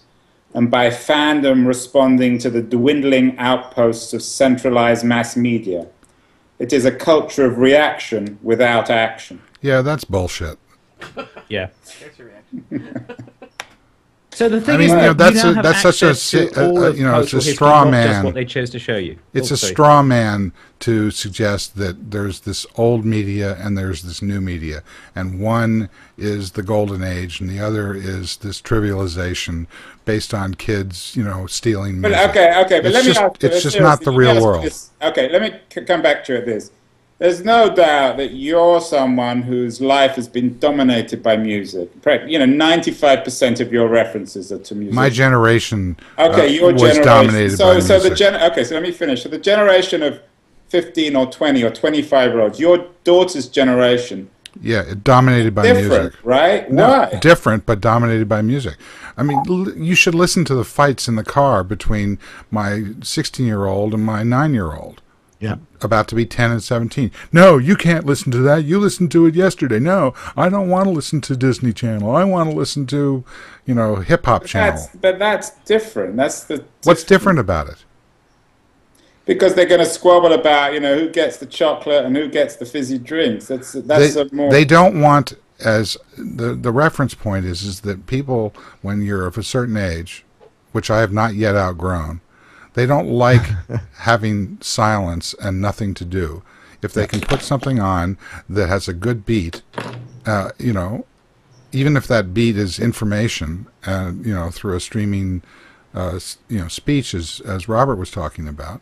S4: and by fandom responding to the dwindling outposts of centralized mass media. It is a culture of reaction without action.
S1: Yeah, that's bullshit.
S2: Yeah.
S6: There's your reaction.
S2: So the thing
S1: I mean,
S2: is,
S1: you know,
S2: that you now have
S1: that's such
S2: access
S1: a
S2: to all of
S1: you know, it's a
S2: cultural history,
S1: straw
S2: not just
S1: man.
S2: what they chose to show you.
S1: It's a
S2: Also.
S1: straw man to suggest that there's this old media and there's this new media, and one is the golden age and the other is this trivialization based on kids, you know, stealing music.
S4: But okay, but
S1: It's
S4: let me
S1: just-
S4: ask you
S1: it's
S4: this
S1: just not
S4: seriously.
S1: the
S4: Let me
S1: real
S4: ask you
S1: world.
S4: this. Okay, let me come back to you at this. There's no doubt that you're someone whose life has been dominated by music. You know, 95% of your references are to music.
S1: My generation
S4: your
S1: was
S4: generation.
S1: dominated by
S4: So
S1: music.
S4: so let me finish. So the generation of 15 or 20 or 25-year-olds, your daughter's generation,
S1: Yeah, it dominated by
S4: different,
S1: music.
S4: right?
S1: No,
S4: Why?
S1: different, but dominated by music. I mean, you should listen to the fights in the car between my 16-year-old and my 9-year-old.
S3: Yeah.
S1: About to be 10 and 17. No, you can't listen to that. You listened to it yesterday. No, I don't want to listen to Disney Channel. I want to listen to, you know, Hip Hop Channel.
S4: That's different. That's the
S1: What's different about it?
S4: Because they're going to squabble about, you know, who gets the chocolate and who gets the fizzy drinks. That's a more.
S1: They don't want, as the reference point is that people, when you're of a certain age, which I have not yet outgrown, they don't like having silence and nothing to do. If they can put something on that has a good beat, you know, even if that beat is information, you know, through a streaming, you know, speech, as Robert was talking about,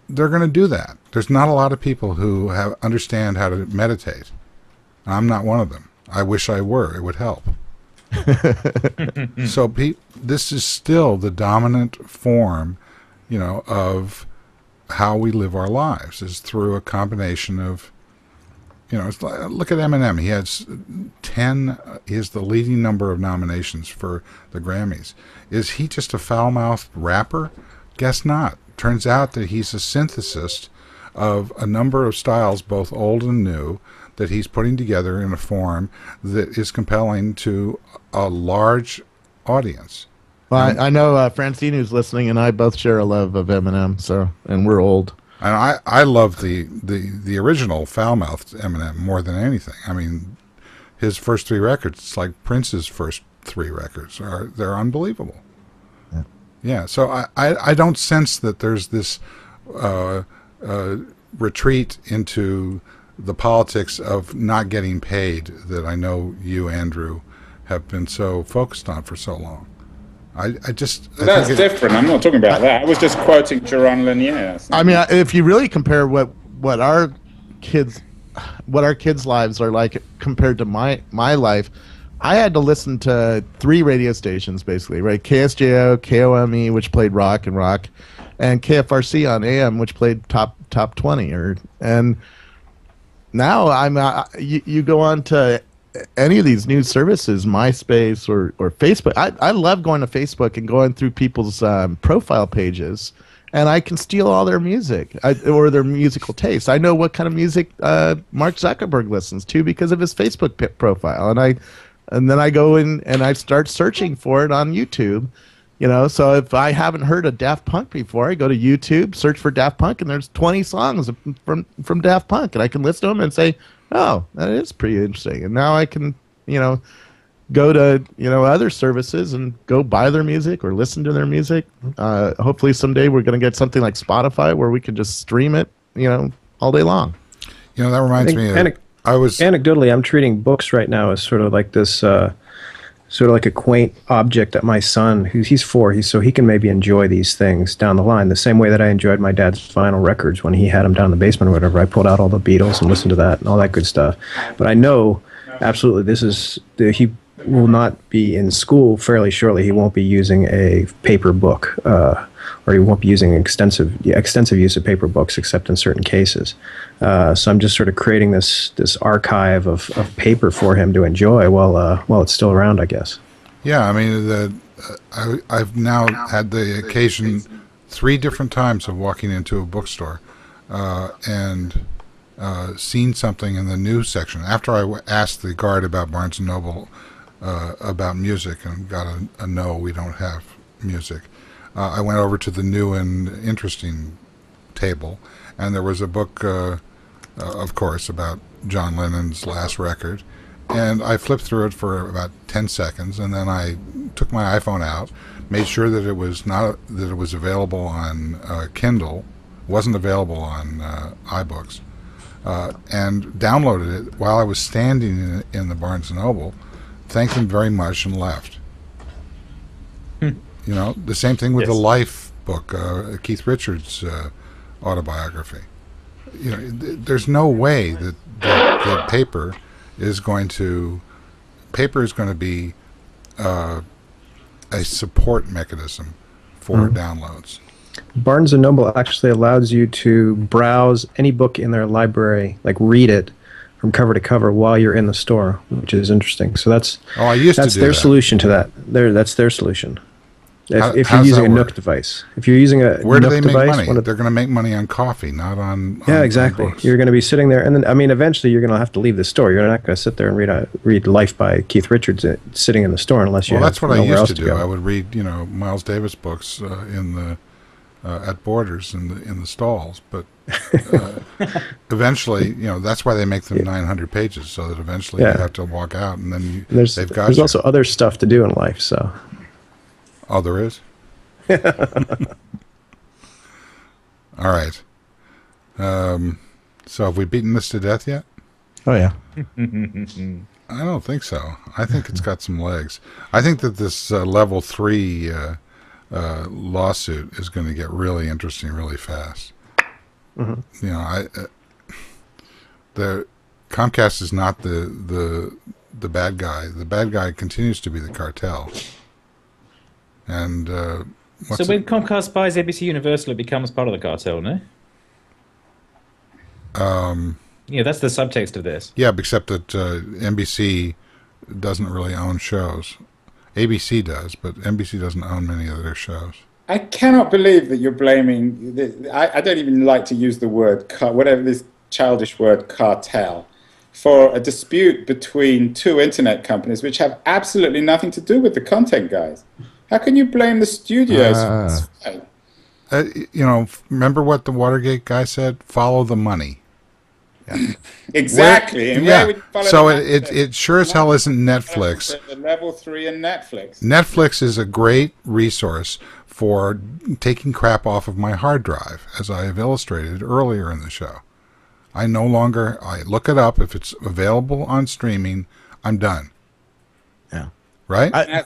S1: they're going to do that. There's not a lot of people who understand how to meditate. I'm not one of them. I wish I were. It would help. So this is still the dominant form, you know, of how we live our lives, is through a combination of, you know, it's like, look at Eminem. He has 10, he has the leading number of nominations for the Grammys. Is he just a foul-mouthed rapper? Guess not. Turns out that he's a synthesis of a number of styles, both old and new, that he's putting together in a form that is compelling to a large audience.
S3: Well, I know Francine, who's listening, and I both share a love of Eminem, so, and we're old.
S1: And I love the original foul-mouthed Eminem more than anything. I mean, his first 3 records, it's like Prince's first 3 records, they're unbelievable. Yeah, so I don't sense that there's this retreat into the politics of not getting paid that I know you, Andrew, have been so focused on for so long.
S4: That's different. I'm not talking about that. I was just quoting Jaron Lanier.
S3: I mean, if you really compare what our kids' lives are like compared to my life, I had to listen to 3 radio stations basically, right? KSJO, KOME, which played rock, and KFRC on AM, which played top 20. And now you go on to any of these news services, MySpace or Facebook. I love going to Facebook and going through people's profile pages, and I can steal all their music or their musical taste. I know what kind of music Mark Zuckerberg listens to because of his Facebook profile, and then I go in and I start searching for it on YouTube. You know, so if I haven't heard of Daft Punk before, I go to YouTube, search for Daft Punk, and there's 20 songs from Daft Punk, and I can listen to them and say, oh, that is pretty interesting. And now I can, you know, go to, you know, other services and go buy their music or listen to their music. Hopefully someday we're going to get something like Spotify where we can just stream it, you know, all day long.
S1: You know, that reminds me of,
S5: anecdotally, I'm treating books right now as sort of like this, sort of like a quaint object that my son, he's 4, so he can maybe enjoy these things down the line, the same way that I enjoyed my dad's vinyl records when he had them down in the basement or whatever. I pulled out all the Beatles and listened to that and all that good stuff. But I know absolutely this is will not be in school fairly shortly. He won't be using a paper book, or he won't be using extensive use of paper books except in certain cases. So I'm just sort of creating this archive of paper for him to enjoy while it's still around, I guess.
S1: Yeah, I mean, I've now had the occasion 3 different times of walking into a bookstore and seen something in the news section. After I asked the guard about Barnes & Noble about music and got a no, we don't have music, I went over to the new and interesting table, and there was a book, of course, about John Lennon's last record. And I flipped through it for about 10 seconds, and then I took my iPhone out, made sure that it was available on Kindle, wasn't available on iBooks, and downloaded it while I was standing in the Barnes & Noble, thanked them very much, and left. You know, the same thing with the Life book, Keith Richards' autobiography. You know, there's no way that paper is going to be a support mechanism for downloads.
S5: Barnes & Noble actually allows you to browse any book in their library, like read it from cover to cover while you're in the store, which is interesting. So that's their solution to that. That's their solution. If you're using a Nook device. If you're using a
S1: Where
S5: Nook
S1: do they make
S5: device,
S1: money? They're going to make money on coffee, not on
S5: exactly.
S1: On books.
S5: You're going to be sitting there, and then, I mean, eventually you're going to have to leave the store. You're not going to sit there and read Life by Keith Richards sitting in the store unless you have
S1: that's what I
S5: nowhere
S1: used
S5: else
S1: to do.
S5: go.
S1: I would read, Miles Davis books in the at Borders in the stalls, but eventually, that's why they make them 900 pages, so that eventually you have to walk out, and then there's
S5: also other stuff to do in life. So,
S1: oh, there is. All right. So have we beaten this to death yet?
S3: Oh yeah.
S1: I don't think so. I think it's got some legs. I think that this level 3 lawsuit is going to get really interesting really fast. Mm-hmm. The Comcast is not the bad guy. The bad guy continues to be the cartel. And
S2: so when Comcast buys ABC Universal, it becomes part of the cartel, no? Yeah, that's the subtext of this.
S1: Yeah, except that NBC doesn't really own shows. ABC does, but NBC doesn't own many of their shows.
S4: I cannot believe that you're blaming... I don't even like to use the word, whatever this childish word, cartel, for a dispute between 2 internet companies which have absolutely nothing to do with the content guys. How can you blame the studios?
S1: Remember what the Watergate guy said? Follow the money.
S4: Yeah. Exactly.
S1: So it sure as hell isn't Netflix.
S4: The level 3 in Netflix.
S1: Netflix is a great resource for taking crap off of my hard drive, as I have illustrated earlier in the show. I look it up. If it's available on streaming, I'm done.
S3: Yeah.
S1: Right?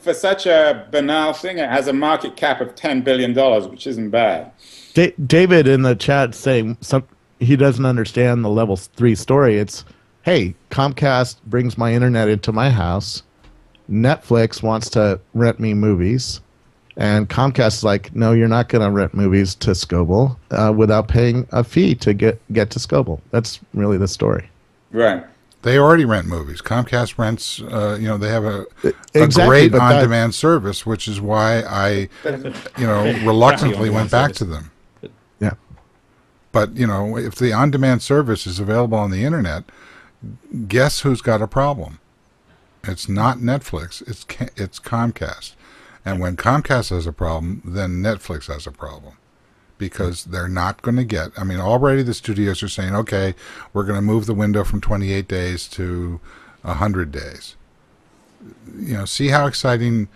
S4: For such a banal thing, it has a market cap of $10 billion, which isn't bad.
S3: David in the chat saying he doesn't understand the level 3 story. It's, hey, Comcast brings my internet into my house. Netflix wants to rent me movies. And Comcast is like, no, you're not going to rent movies to Scoble without paying a fee to get to Scoble. That's really the story.
S4: Right.
S1: They already rent movies. Comcast rents, they have a
S3: Exactly,
S1: great on-demand service, which is why I, reluctantly went back to them.
S3: Yeah.
S1: But, if the on-demand service is available on the internet, guess who's got a problem? It's not Netflix. It's Comcast. And when Comcast has a problem, then Netflix has a problem. Because they're not going to get... I mean, already the studios are saying, okay, we're going to move the window from 28 days to 100 days. See how exciting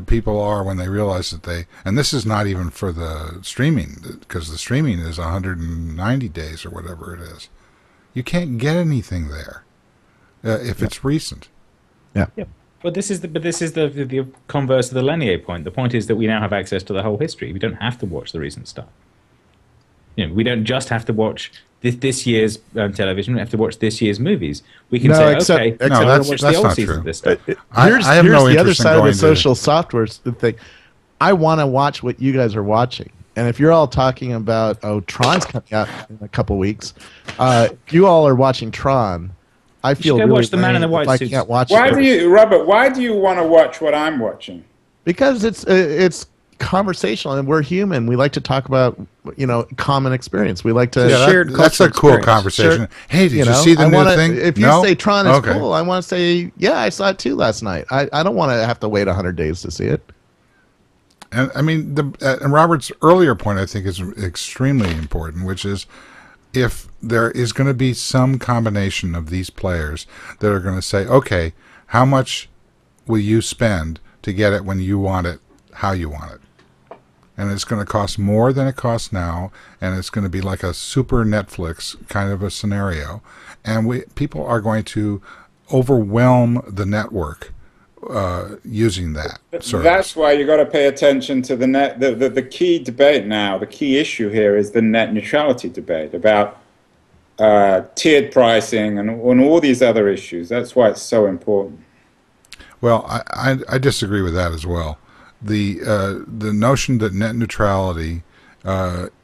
S1: people are when they realize that they... And this is not even for the streaming, because the streaming is 190 days or whatever it is. You can't get anything there if it's recent.
S3: Yeah.
S2: Yep. But this is the converse of the Lanier point. The point is that we now have access to the whole history. We don't have to watch the recent stuff. We don't just have to watch this year's television. We have to watch this year's movies. We can
S3: No,
S2: say,
S3: except-
S2: okay,
S3: except-
S2: I
S1: No,
S2: want to watch
S1: that's
S2: the old
S1: not
S2: season
S1: true.
S2: of this stuff.
S3: Here's
S1: I have no
S3: the other
S1: interest in
S3: side of the
S1: going to-
S3: social software thing. I want to watch what you guys are watching. And if you're all talking about, Tron's coming out in a couple weeks, you all are watching Tron. I feel
S2: go
S3: really
S2: watch The Man in the
S3: lame
S2: White
S3: if I
S2: Suits.
S3: can't watch
S4: Why
S3: it.
S4: do you, Robert? Why do you want to watch what I'm watching?
S3: Because it's conversational and we're human. We like to talk about common experience. We like to
S1: Yeah,
S5: shared
S1: that's a
S5: cultural
S1: cool
S5: experience.
S1: conversation.
S3: Sure.
S1: Hey, did you,
S3: know,
S1: see the
S3: I
S1: new
S3: wanna,
S1: thing?
S3: If you
S1: No?
S3: say Tron is
S1: Okay.
S3: cool, I want to say, yeah, I saw it too last night. I don't want to have to wait 100 days to see it.
S1: And I mean, and Robert's earlier point, I think, is extremely important, which is if there is going to be some combination of these players that are going to say, okay, how much will you spend to get it when you want it, how you want it? And it's going to cost more than it costs now, and it's going to be like a super Netflix kind of a scenario. And people are going to overwhelm the network using that service.
S4: That's why you got to pay attention to the key debate now. The key issue here is the net neutrality debate about tiered pricing and all these other issues. That's why it's so important.
S1: Well, I disagree with that as well. The notion that net neutrality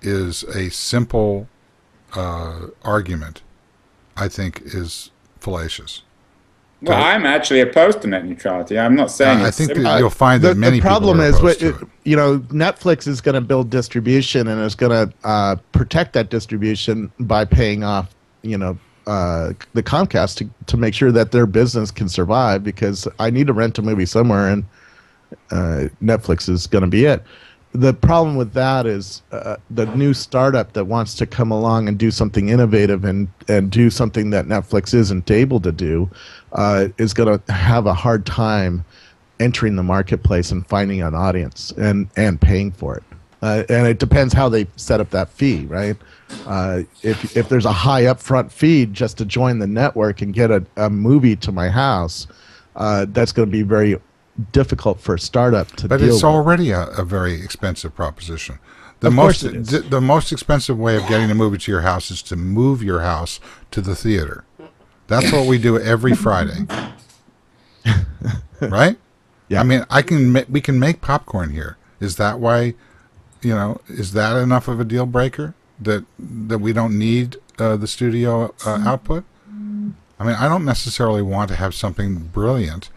S1: is a simple argument, I think, is fallacious.
S4: Well, I'm actually opposed to net neutrality. I'm not saying
S1: I
S4: it's
S1: think
S4: simple.
S1: that you'll find that many
S3: the problem
S1: people are
S3: is,
S1: opposed to it.
S3: Netflix is going to build distribution and is going to protect that distribution by paying off, the Comcast to make sure that their business can survive, because I need to rent a movie somewhere, and Netflix is going to be it. The problem with that is the new startup that wants to come along and do something innovative and do something that Netflix isn't able to do is going to have a hard time entering the marketplace and finding an audience and paying for it. And it depends how they set up that fee, right? If there's a high upfront fee just to join the network and get a movie to my house, that's going to be very difficult for a startup to
S1: But
S3: deal
S1: it's
S3: with.
S1: already a very expensive proposition. The
S3: Of
S1: most
S3: course it is.
S1: the most expensive way of getting a movie to your house is to move your house to the theater. That's what we do every Friday, right?
S3: Yeah.
S1: I mean, we can make popcorn here. Is that why? Is that enough of a deal breaker that we don't need the studio output? I mean, I don't necessarily want to have something brilliant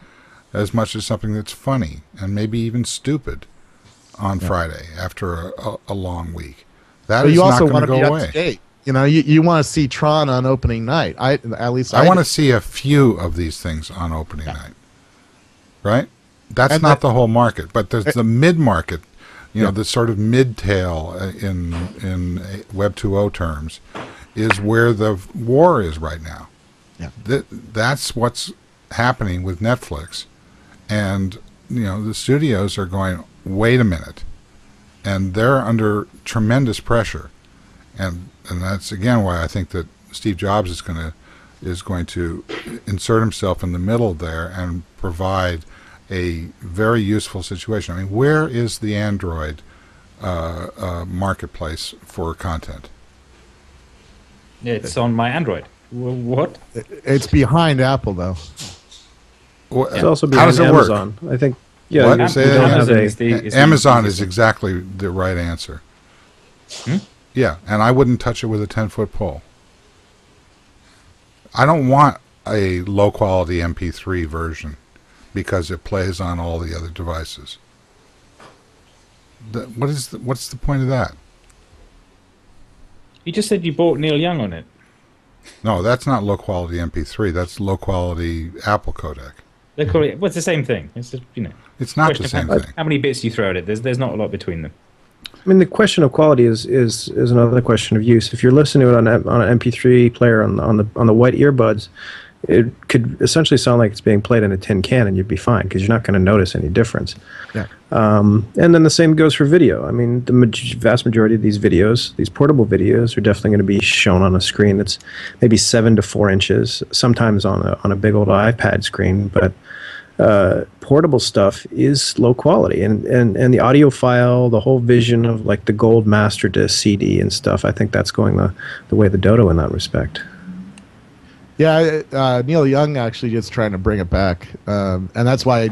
S1: as much as something that's funny and maybe even stupid on Friday after a long week. That
S3: But
S1: is
S3: you
S1: not
S3: also
S1: going
S3: want
S1: to
S3: to
S1: go
S3: be up
S1: away.
S3: to date. You want to see Tron on opening night. I
S1: want to see a few of these things on opening night, right? That's
S3: And
S1: not the whole market, but there's the mid-market,
S3: Yeah.
S1: the sort of mid-tail in Web 2.0 terms, is where the war is right now.
S3: Yeah.
S1: That's what's happening with Netflix. And, the studios are going, wait a minute. And they're under tremendous pressure. And that's, again, why I think that Steve Jobs is going to insert himself in the middle there and provide a very useful situation. I mean, where is the Android marketplace for content?
S2: It's on my Android. What?
S3: It's behind Apple, though.
S1: Well,
S5: It's also
S1: how
S5: behind
S1: does it
S5: Amazon. I think. Yeah,
S1: What?
S5: you
S1: Say
S5: don't
S1: that
S5: have
S2: Amazon
S5: a.
S2: is the
S1: Amazon is
S2: easiest one.
S1: exactly the right answer. Yeah, and I wouldn't touch it with a 10-foot pole. I don't want a low-quality MP3 version because it plays on all the other devices. What's the point of that?
S2: You just said you bought Neil Young on it.
S1: No, that's not low-quality MP3. That's low-quality Apple codec.
S2: They call it. What's the same thing? It's just,
S1: It's not the
S2: question
S1: same
S2: of
S1: thing.
S2: how many bits you throw at it. There's not a lot between them.
S5: I mean, the question of quality is another question of use. If you're listening to it on an MP3 player on the white earbuds, it could essentially sound like it's being played in a tin can, and you'd be fine because you're not going to notice any difference.
S3: Yeah.
S5: And then the same goes for video. I mean, the vast majority of these videos, these portable videos, are definitely going to be shown on a screen that's maybe 7 to 4 inches, sometimes on a big old iPad screen. But portable stuff is low quality, and the audio file, the whole vision of like the gold master disc CD and stuff, I think that's going the way of the dodo in that respect.
S3: Yeah, Neil Young actually is trying to bring it back, and that's why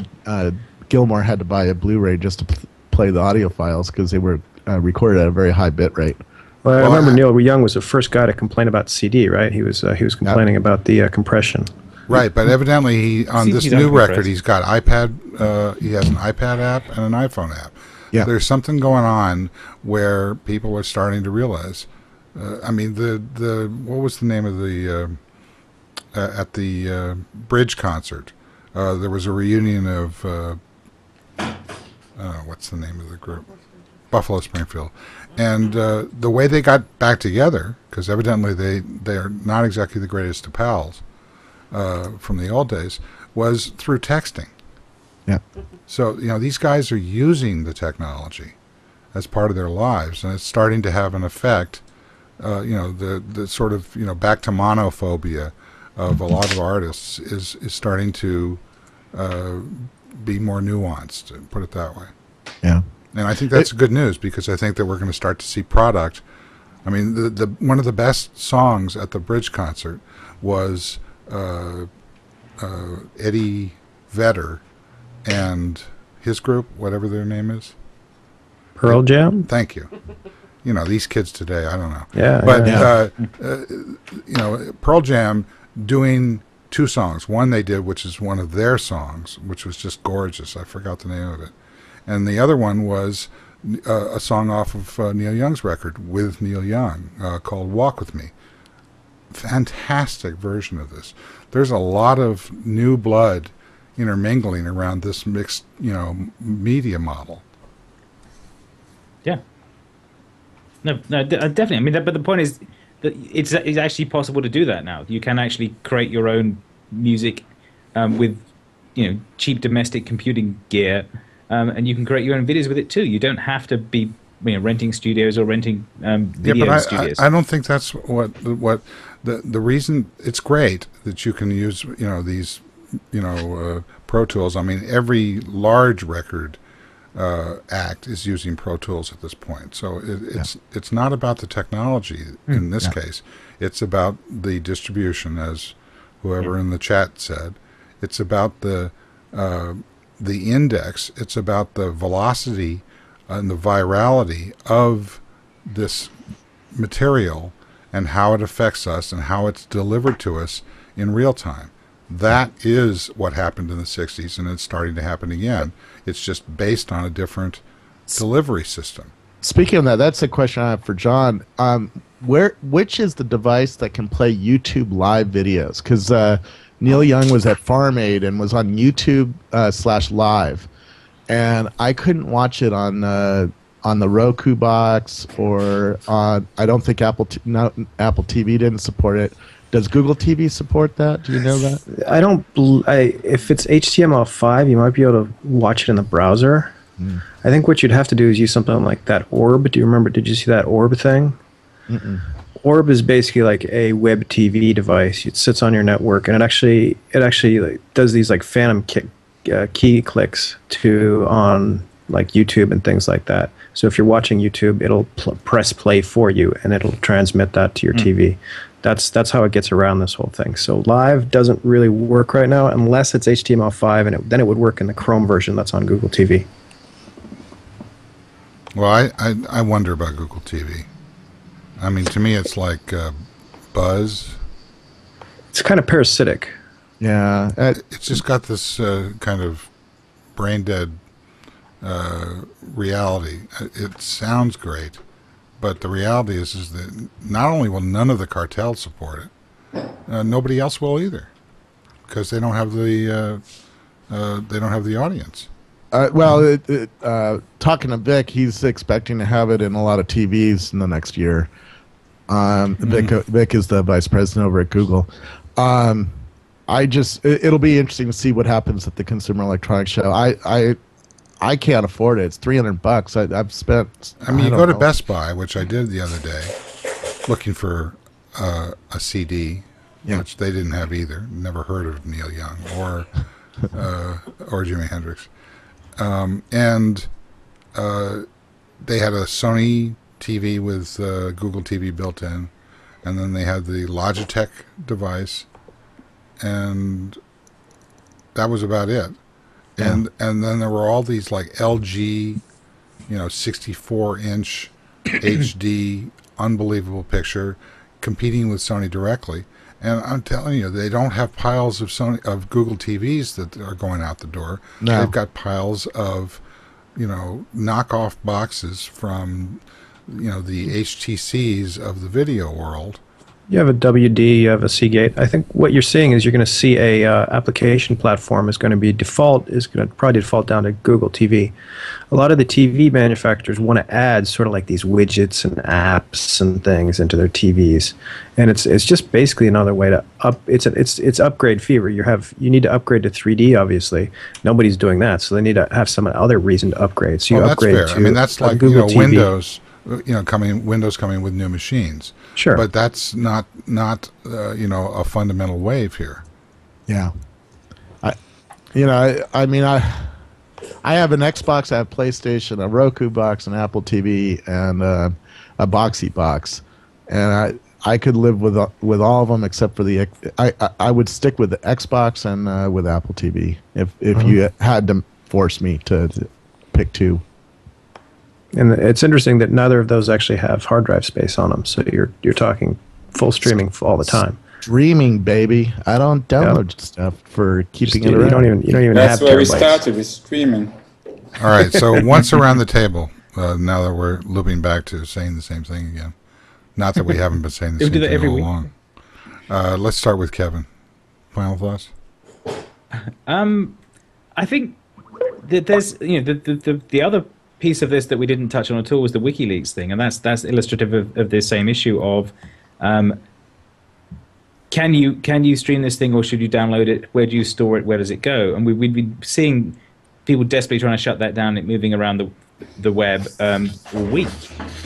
S3: Gillmor had to buy a Blu-ray just to play the audio files, because they were recorded at a very high bit rate.
S5: Well, I remember Neil Young was the first guy to complain about CD, right? He was complaining about the compression.
S1: Right, but evidently on this new record, he's got iPad. He has an iPad app and an iPhone app.
S3: Yeah.
S1: There's something going on where people are starting to realize. I mean, the what was the name of the at the Bridge concert? There was a reunion of what's the name of the group? Buffalo Springfield. And the way they got back together, because evidently they are not exactly the greatest of pals from the old days, was through texting.
S3: Yeah.
S1: So, these guys are using the technology as part of their lives, and it's starting to have an effect. The sort of, back to monophobia of a lot of artists is starting to be more nuanced, put it that way.
S3: Yeah.
S1: And I think that's good news, because I think that we're going to start to see product. I mean, the one of the best songs at the Bridge concert was Eddie Vedder and his group, whatever their name is.
S5: Pearl Jam?
S1: Thank you. These kids today, I don't know.
S5: Yeah.
S1: But, Pearl Jam doing two songs. One they did, which is one of their songs, which was just gorgeous. I forgot the name of it. And the other one was a song off of Neil Young's record with Neil Young called Walk With Me. Fantastic version of this. There's a lot of new blood intermingling around this mixed, media model.
S2: Yeah. No, definitely. I mean, but the point is that it's actually possible to do that now. You can actually create your own music with, cheap domestic computing gear. And you can create your own videos with it too. You don't have to be renting studios or renting video studios.
S1: I don't think that's what the reason. It's great that you can use these Pro Tools. I mean, every large record act is using Pro Tools at this point. So it's not about the technology in this case. It's about the distribution, as whoever in the chat said. It's about the index. It's about the velocity and the virality of this material and how it affects us and how it's delivered to us in real time. That is what happened in the 60s, and it's starting to happen again. It's just based on a different delivery system.
S3: Speaking of that, that's a question I have for John. Which is the device that can play YouTube live videos? Because Neil Young was at Farm Aid and was on YouTube /live, and I couldn't watch it on the Roku box or on. I don't think Apple TV didn't support it. Does Google TV support that? Do you know that?
S5: I don't. If it's HTML5, you might be able to watch it in the browser. I think what you'd have to do is use something like that Orb. Do you remember? Did you see that Orb thing? Orb is basically like a web TV device. It sits on your network, and it actually like does these like phantom key clicks on like YouTube and things like that. So if you're watching YouTube, it'll press play for you, and it'll transmit that to your TV. That's how it gets around this whole thing. So live doesn't really work right now unless it's HTML5, and then it would work in the Chrome version that's on Google TV.
S1: Well, I wonder about Google TV. I mean, to me, it's like Buzz.
S5: It's kind of parasitic.
S3: Yeah.
S1: It's just got this kind of brain-dead reality. It sounds great, but the reality is that not only will none of the cartels support it, nobody else will either, because they don't have the audience.
S3: Talking to Vic, he's expecting to have it in a lot of TVs in the next year. Vic is the vice president over at Google. It'll be interesting to see what happens at the Consumer Electronics Show. I can't afford it. It's $300. I've spent.
S1: I mean, you go to Best Buy, which I did the other day, looking for a CD, which they didn't have either. Never heard of Neil Young or or Jimi Hendrix. And they had a Sony TV with Google TV built in, and then they had the Logitech device, and that was about it. And then there were all these like LG, 64-inch HD, unbelievable picture, competing with Sony directly. And I'm telling you, they don't have piles of Google TVs that are going out the door.
S3: No.
S1: They've got piles of, knockoff boxes from, the HTCs of the video world.
S5: You have a WD, you have a Seagate. I think what you're seeing is you're going to see a application platform is going to probably default down to Google TV. A lot of the TV manufacturers want to add sort of like these widgets and apps and things into their TVs, and it's just basically another way to it's upgrade fever. You need to upgrade to 3D. Obviously, nobody's doing that, so they need to have some other reason to upgrade. So you upgrade
S1: that's fair.
S5: to
S1: that's like
S5: Google TV.
S1: Windows. Windows coming with new machines.
S5: Sure,
S1: but that's not a fundamental wave here.
S3: Yeah. I have an Xbox, I have PlayStation, a Roku box, an Apple TV, and a Boxy box, and I could live with all of them except for the I would stick with the Xbox and with Apple TV if you had to force me to pick two.
S5: And it's interesting that neither of those actually have hard drive space on them. So you're talking full streaming all the time.
S3: Streaming, baby. I don't download stuff for keeping it around.
S5: You don't even
S4: That's
S5: have
S4: where we
S5: terabytes.
S4: started with streaming.
S1: All right, so once around the table, now that we're looping back to saying the same thing again. Not that we haven't been saying the
S2: We
S1: same
S2: do that
S1: thing
S2: every
S1: all
S2: week.
S1: along. Let's start with Kevin. Final thoughts?
S2: I think that there's the other piece of this that we didn't touch on at all was the WikiLeaks thing, and that's illustrative of this same issue of can you stream this thing or should you download it? Where do you store it? Where does it go? And we've been seeing people desperately trying to shut that down, it moving around the web all week.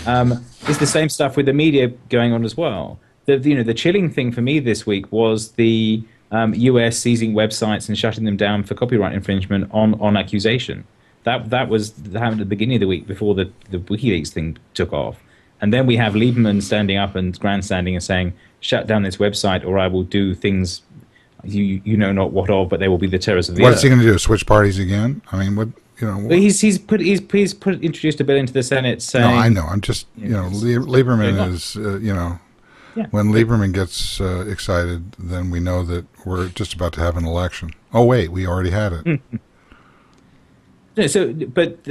S2: It's the same stuff with the media going on as well. The chilling thing for me this week was the US seizing websites and shutting them down for copyright infringement on accusation. That happened at the beginning of the week before the WikiLeaks thing took off. And then we have Lieberman standing up and grandstanding and saying, shut down this website or I will do things you know not what of, but they will be the terrors of the earth.
S1: What's he going to do? Switch parties again? I mean, what?
S2: Well, he's introduced a bill into the Senate saying...
S1: No, I know. I'm just, Lieberman is, when Lieberman gets excited, then we know that we're just about to have an election. Oh, wait, we already had it.
S2: No, so, but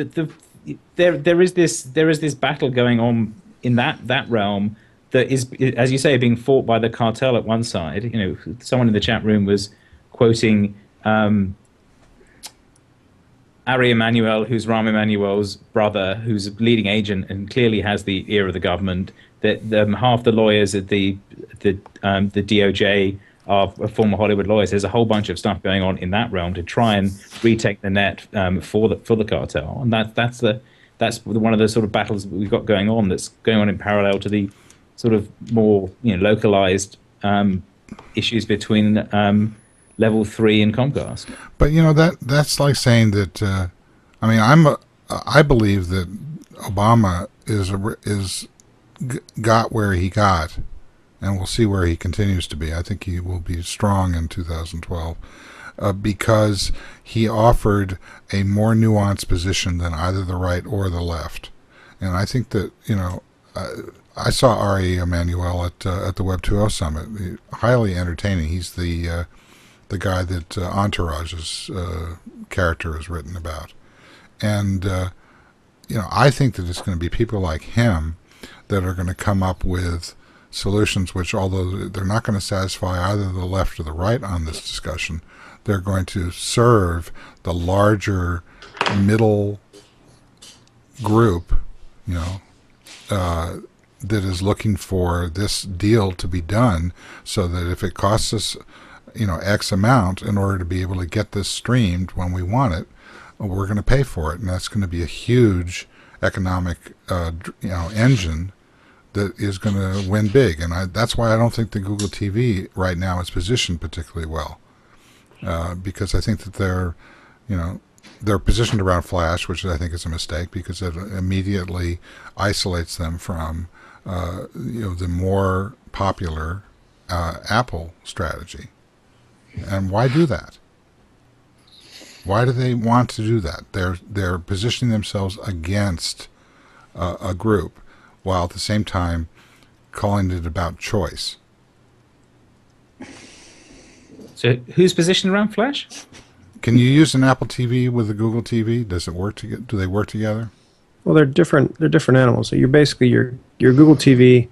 S2: there is this battle going on in that realm that is, as you say, being fought by the cartel at one side. Someone in the chat room was quoting Ari Emanuel, who's Rahm Emanuel's brother, who's a leading agent and clearly has the ear of the government. That half the lawyers at the DOJ are former Hollywood lawyers. There's a whole bunch of stuff going on in that realm to try and retake the net for the cartel, and that's one of the sort of battles that we've got going on. That's going on in parallel to the sort of more localized issues between Level 3 and Comcast.
S1: But that's like saying that. I believe that Obama got where he got, and we'll see where he continues to be. I think he will be strong in 2012 because he offered a more nuanced position than either the right or the left. And I think that I saw Ari Emanuel at the Web 2.0 Summit. Highly entertaining. He's the guy that Entourage's character is written about. And I think that it's going to be people like him that are going to come up with solutions which, although they're not going to satisfy either the left or the right on this discussion, they're going to serve the larger middle group, that is looking for this deal to be done so that if it costs us, X amount in order to be able to get this streamed when we want it, we're going to pay for it. And that's going to be a huge economic, engine that is going to win big. And that's why I don't think the Google TV right now is positioned particularly well. because I think that they're positioned around Flash, which I think is a mistake because it immediately isolates them from the more popular Apple strategy. And why do that? Why do they want to do that? They're positioning themselves against a group, while at the same time calling it about choice.
S2: So who's positioned around Flash?
S1: Can you use an Apple TV with a Google TV? Does it work together? Do they work together?
S5: Well, they're different. They're different animals. So you're basically your Google TV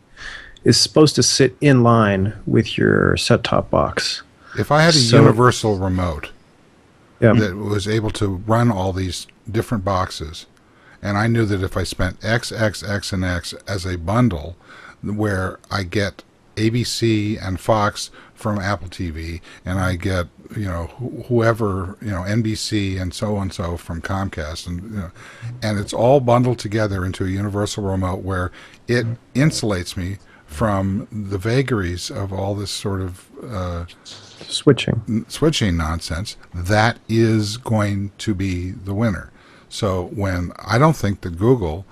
S5: is supposed to sit in line with your set-top box.
S1: If I had a universal remote that was able to run all these different boxes, and I knew that if I spent X, X, X, and X as a bundle, where I get ABC and Fox from Apple TV, and I get whoever NBC and so from Comcast, and it's all bundled together into a universal remote where it insulates me from the vagaries of all this sort of switching nonsense. That is going to be the winner. So when I don't think that Google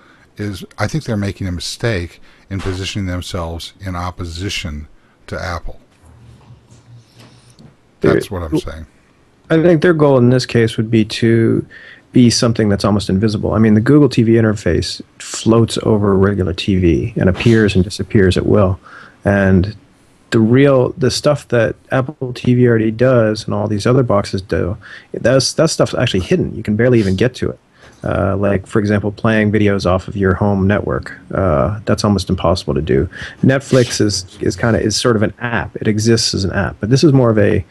S1: I think they're making a mistake in positioning themselves in opposition to Apple. That's what I'm saying.
S5: I think their goal in this case would be to be something that's almost invisible. I mean, the Google TV interface floats over regular TV and appears and disappears at will. And the stuff that Apple TV already does and all these other boxes do, that stuff's actually hidden. You can barely even get to it. Like, for example, playing videos off of your home network. That's almost impossible to do. Netflix is sort of an app. It exists as an app, but this is more of a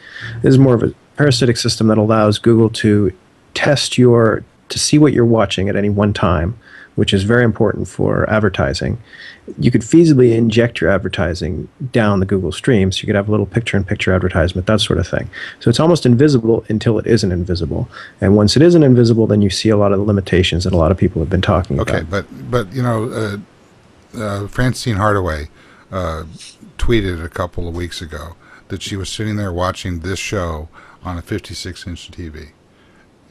S5: parasitic system that allows Google to to see what you're watching at any one time, which is very important for advertising. You could feasibly inject your advertising down the Google stream, so you could have a little picture-in-picture advertisement, that sort of thing. So it's almost invisible until it isn't invisible. And once it isn't invisible, then you see a lot of the limitations that a lot of people have been talking about.
S1: Okay, but Francine Hardaway tweeted a couple of weeks ago that she was sitting there watching this show on a 56-inch TV.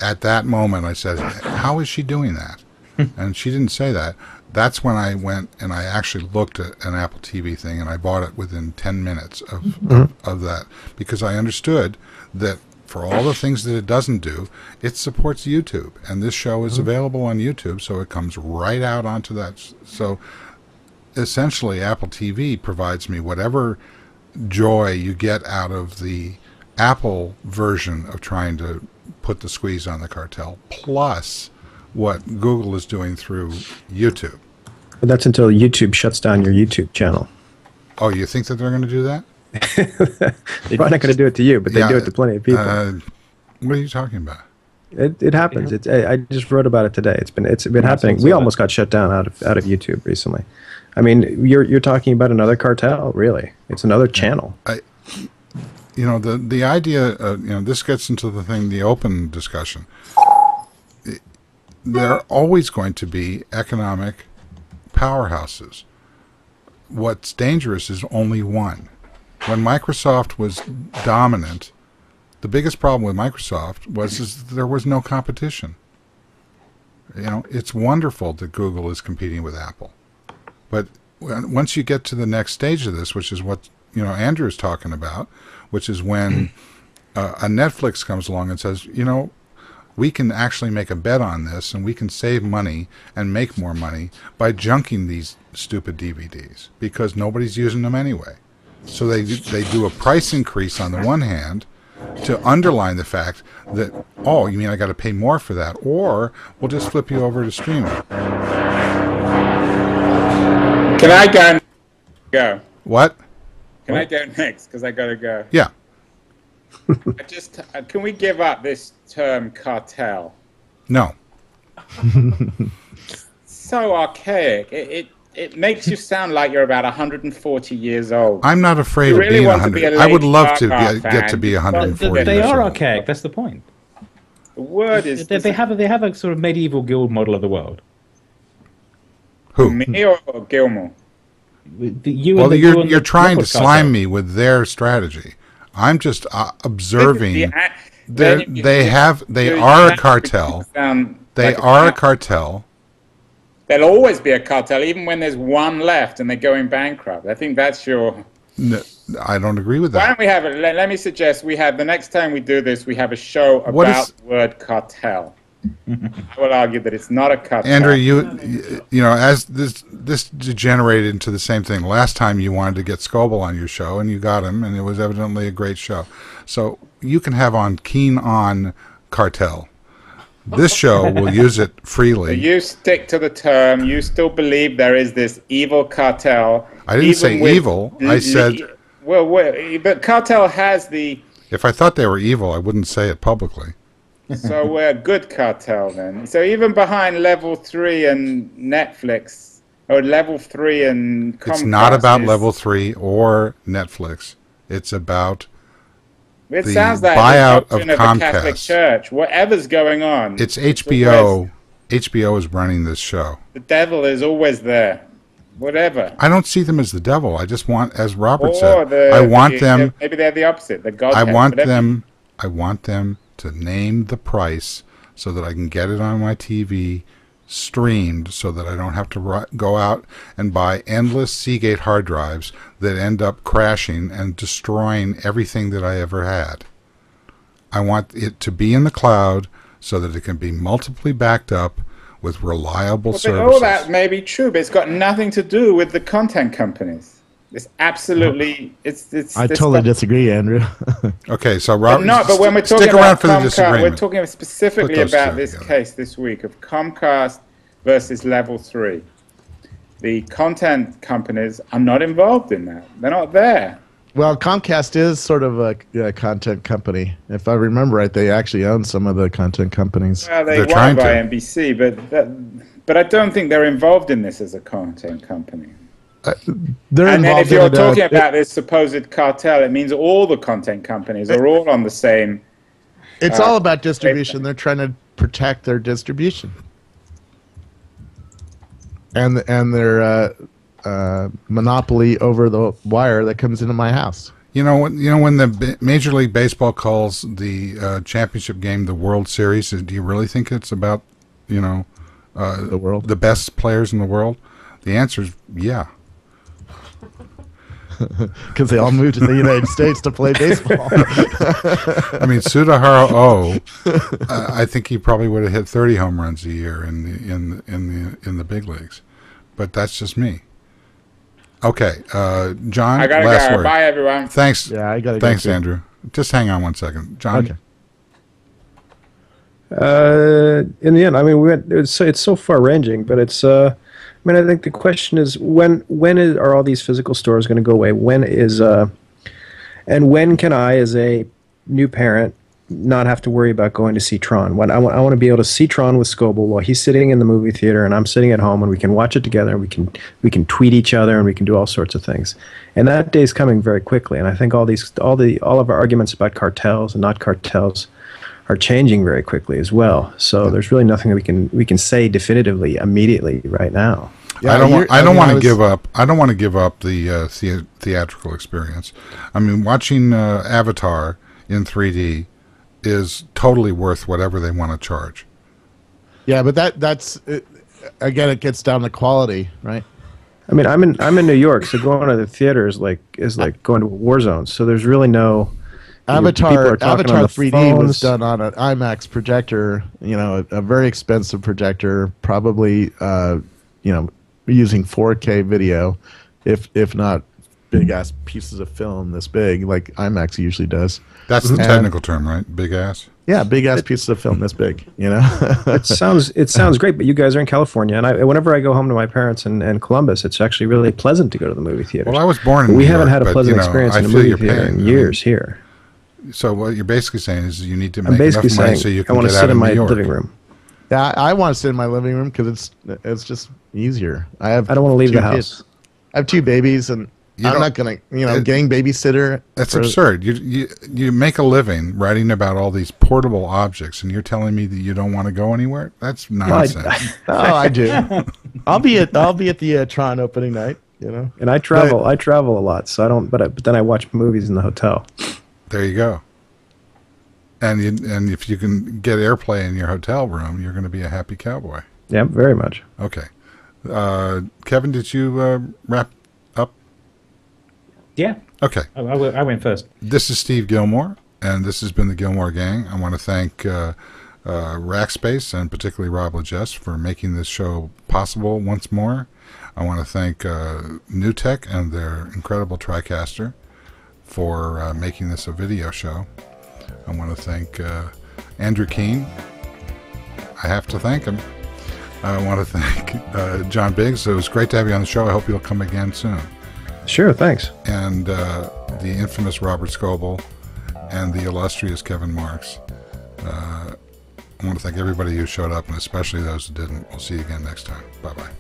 S1: At that moment, I said, how is she doing that? And she didn't say that. That's when I went and I actually looked at an Apple TV thing, and I bought it within 10 minutes of that, because I understood that for all the things that it doesn't do, it supports YouTube. And this show is available on YouTube, so it comes right out onto that. So essentially, Apple TV provides me whatever joy you get out of the Apple version of trying to put the squeeze on the cartel, plus what Google is doing through YouTube.
S5: But that's until YouTube shuts down your YouTube channel.
S1: Oh, you think that they're going to do that?
S5: They're probably not going to do it to you, but they do it to plenty of people.
S1: What are you talking about?
S5: It happens. I just wrote about it today. It's been happening. We almost got shut down out of YouTube recently. I mean, you're talking about another cartel, really. It's another channel.
S1: The idea, this gets into the open discussion. There are always going to be economic powerhouses. What's dangerous is only one. When Microsoft was dominant, the biggest problem with Microsoft was there was no competition. It's wonderful that Google is competing with Apple. But once you get to the next stage of this, which is what Andrew is talking about, which is when a Netflix comes along and says, we can actually make a bet on this, and we can save money and make more money by junking these stupid DVDs because nobody's using them anyway. So they do a price increase on the one hand to underline the fact that, oh, you mean I got to pay more for that, or we'll just flip you over to streaming.
S4: Can I go?
S1: What?
S4: Can I go next? Because I got to go.
S1: Yeah.
S4: Can we give up this term cartel?
S1: No.
S4: So archaic. It makes you sound like you're about 140 years old.
S1: I'm not afraid of being 100. I would love to get to be 140.
S2: They are archaic. That's the point.
S4: The word is
S2: they have a sort of medieval guild model of the world.
S1: Who?
S4: Me or Gillmor?
S1: You're trying to slime me with their strategy. I'm just observing. They
S4: You
S1: are a
S4: have to
S1: cartel.
S4: sound
S1: They
S4: like
S1: are a cartel.
S4: There'll always be a cartel, even when there's one left and they're going bankrupt. I think that's your...
S1: No, I don't agree with
S4: Why
S1: that.
S4: don't we have it? Let me suggest we have, the next time we do this, we have a show
S1: What
S4: about
S1: is-
S4: the word cartel. I will argue that it's not a cartel.
S1: Andrew, you know, as this degenerated into the same thing. Last time you wanted to get Scoble on your show, and you got him, and it was evidently a great show. So you can have on Keen on Cartel. This show will use it freely.
S4: You stick to the term. You still believe there is this evil cartel.
S1: I didn't say evil. I said...
S4: Well, but cartel has the...
S1: If I thought they were evil, I wouldn't say it publicly.
S4: So we're a good cartel then. So even behind Level 3 and Netflix, or Level 3 and Comcast...
S1: It's not about Level 3 or Netflix. It's about
S4: It
S1: the
S4: sounds like
S1: buyout
S4: the
S1: of
S4: doctrine of the Catholic
S1: Comcast.
S4: Church. Whatever's going on.
S1: It's HBO. HBO is running this show.
S4: The devil is always there. Whatever.
S1: I don't see them as the devil. I just want, as Robert
S4: Or
S1: said, I want them.
S4: Maybe they're the opposite. The God.
S1: I want them to name the price so that I can get it on my TV streamed, so that I don't have to go out and buy endless Seagate hard drives that end up crashing and destroying everything that I ever had. I want it to be in the cloud so that it can be multiply backed up with reliable services.
S4: All that may be true, but it's got nothing to do with the content companies. It's absolutely...
S3: I totally disagree, Andrew.
S1: Okay, so Robert,
S4: but when we're talking
S1: stick around
S4: about
S1: for the
S4: Comcast,
S1: disagreement.
S4: we're talking specifically
S1: Put those
S4: about
S1: two
S4: this
S1: together.
S4: case this week of Comcast versus Level 3. The content companies are not involved in that. They're not there.
S3: Well, Comcast is sort of a content company. If I remember right, they actually own some of the content companies.
S4: Well, they
S1: They're
S4: won
S1: trying
S4: by
S1: to.
S4: NBC, but I don't think they're involved in this as a content company.
S3: They're
S4: And then
S3: involved
S4: if you're
S3: in it,
S4: talking about this supposed cartel, it means all the content companies are all on the same...
S3: it's all about distribution. They're trying to protect their distribution and their monopoly over the wire that comes into my house.
S1: You know when the Major League Baseball calls the championship game the World Series, do you really think it's about
S3: The world.
S1: the best players in the world? The answer is yeah.
S3: Because they all moved to the United States to play baseball.
S1: I mean, Sudahara O, I think he probably would have hit 30 home runs a year in the big leagues, but that's just me. Okay, John.
S4: I gotta
S1: last
S4: go.
S1: word.
S4: Bye, everyone.
S1: Thanks.
S3: Yeah, I gotta go
S1: Thanks,
S3: too.
S1: Andrew. Just hang on 1 second, John.
S3: Okay.
S5: In the end, I mean, it's so far ranging, but it's. I mean, I think the question is are all these physical stores going to go away? And when can I, as a new parent, not have to worry about going to see Tron? When I want to be able to see Tron with Scoble while he's sitting in the movie theater and I'm sitting at home, and we can watch it together, and we can tweet each other, and we can do all sorts of things. And that day's coming very quickly. And I think all of our arguments about cartels and not cartels are changing very quickly as well. So there's really nothing that we can say definitively immediately right now.
S1: I don't want to give up. I don't want to give up the theatrical experience. I mean, watching Avatar in 3D is totally worth whatever they want to charge.
S3: Yeah, but that's again, it gets down to quality, right?
S5: I mean, I'm in New York, so going to the theater is like going to a war zone. So there's really no.
S3: Avatar 3D
S5: phones.
S3: was done on an IMAX projector, a very expensive projector, probably using 4K video, if not big ass pieces of film this big, like IMAX usually does.
S1: That's the technical term, right? Big ass.
S3: Yeah, big ass pieces of film this big.
S5: It sounds great, but you guys are in California, and whenever I go home to my parents in Columbus, it's actually really pleasant to go to the movie theater.
S1: Well, I was born in
S5: But we
S1: New
S5: haven't
S1: York,
S5: had a pleasant experience in a
S1: I feel
S5: movie
S1: your
S5: theater
S1: pain.
S5: in years here.
S1: So what you're basically saying is you need to
S5: I'm
S1: make enough
S5: basically
S1: money
S5: saying
S1: so you
S5: I
S1: can
S5: want
S1: get
S5: to
S1: out
S5: sit
S1: of
S5: in my
S1: New York.
S5: living room.
S3: Yeah, I want to sit in my living room because it's just easier. I don't
S5: want to leave
S3: two
S5: the house.
S3: kids. I have two babies, and I'm not gonna, getting babysitter.
S1: That's absurd. You make a living writing about all these portable objects, and you're telling me that you don't want to go anywhere? That's nonsense.
S3: Oh, I do. I'll be at the Tron opening night.
S5: And I travel a lot, so I don't. But then I watch movies in the hotel.
S1: There you go. And if you can get airplay in your hotel room, you're going to be a happy cowboy.
S5: Yeah, very much.
S1: Okay. Kevin, did you wrap up?
S2: Yeah.
S1: Okay.
S2: I went first.
S1: This is Steve Gillmor, and this has been the Gillmor Gang. I want to thank Rackspace and particularly Rob Legess for making this show possible once more. I want to thank NewTek and their incredible TriCaster for making this a video show. I want to thank Andrew Keene. I have to thank him. I want to thank John Biggs. It was great to have you on the show. I hope you'll come again soon.
S5: Sure, thanks.
S1: And the infamous Robert Scoble and the illustrious Kevin Marks. I want to thank everybody who showed up, and especially those who didn't. We'll see you again next time. Bye-bye.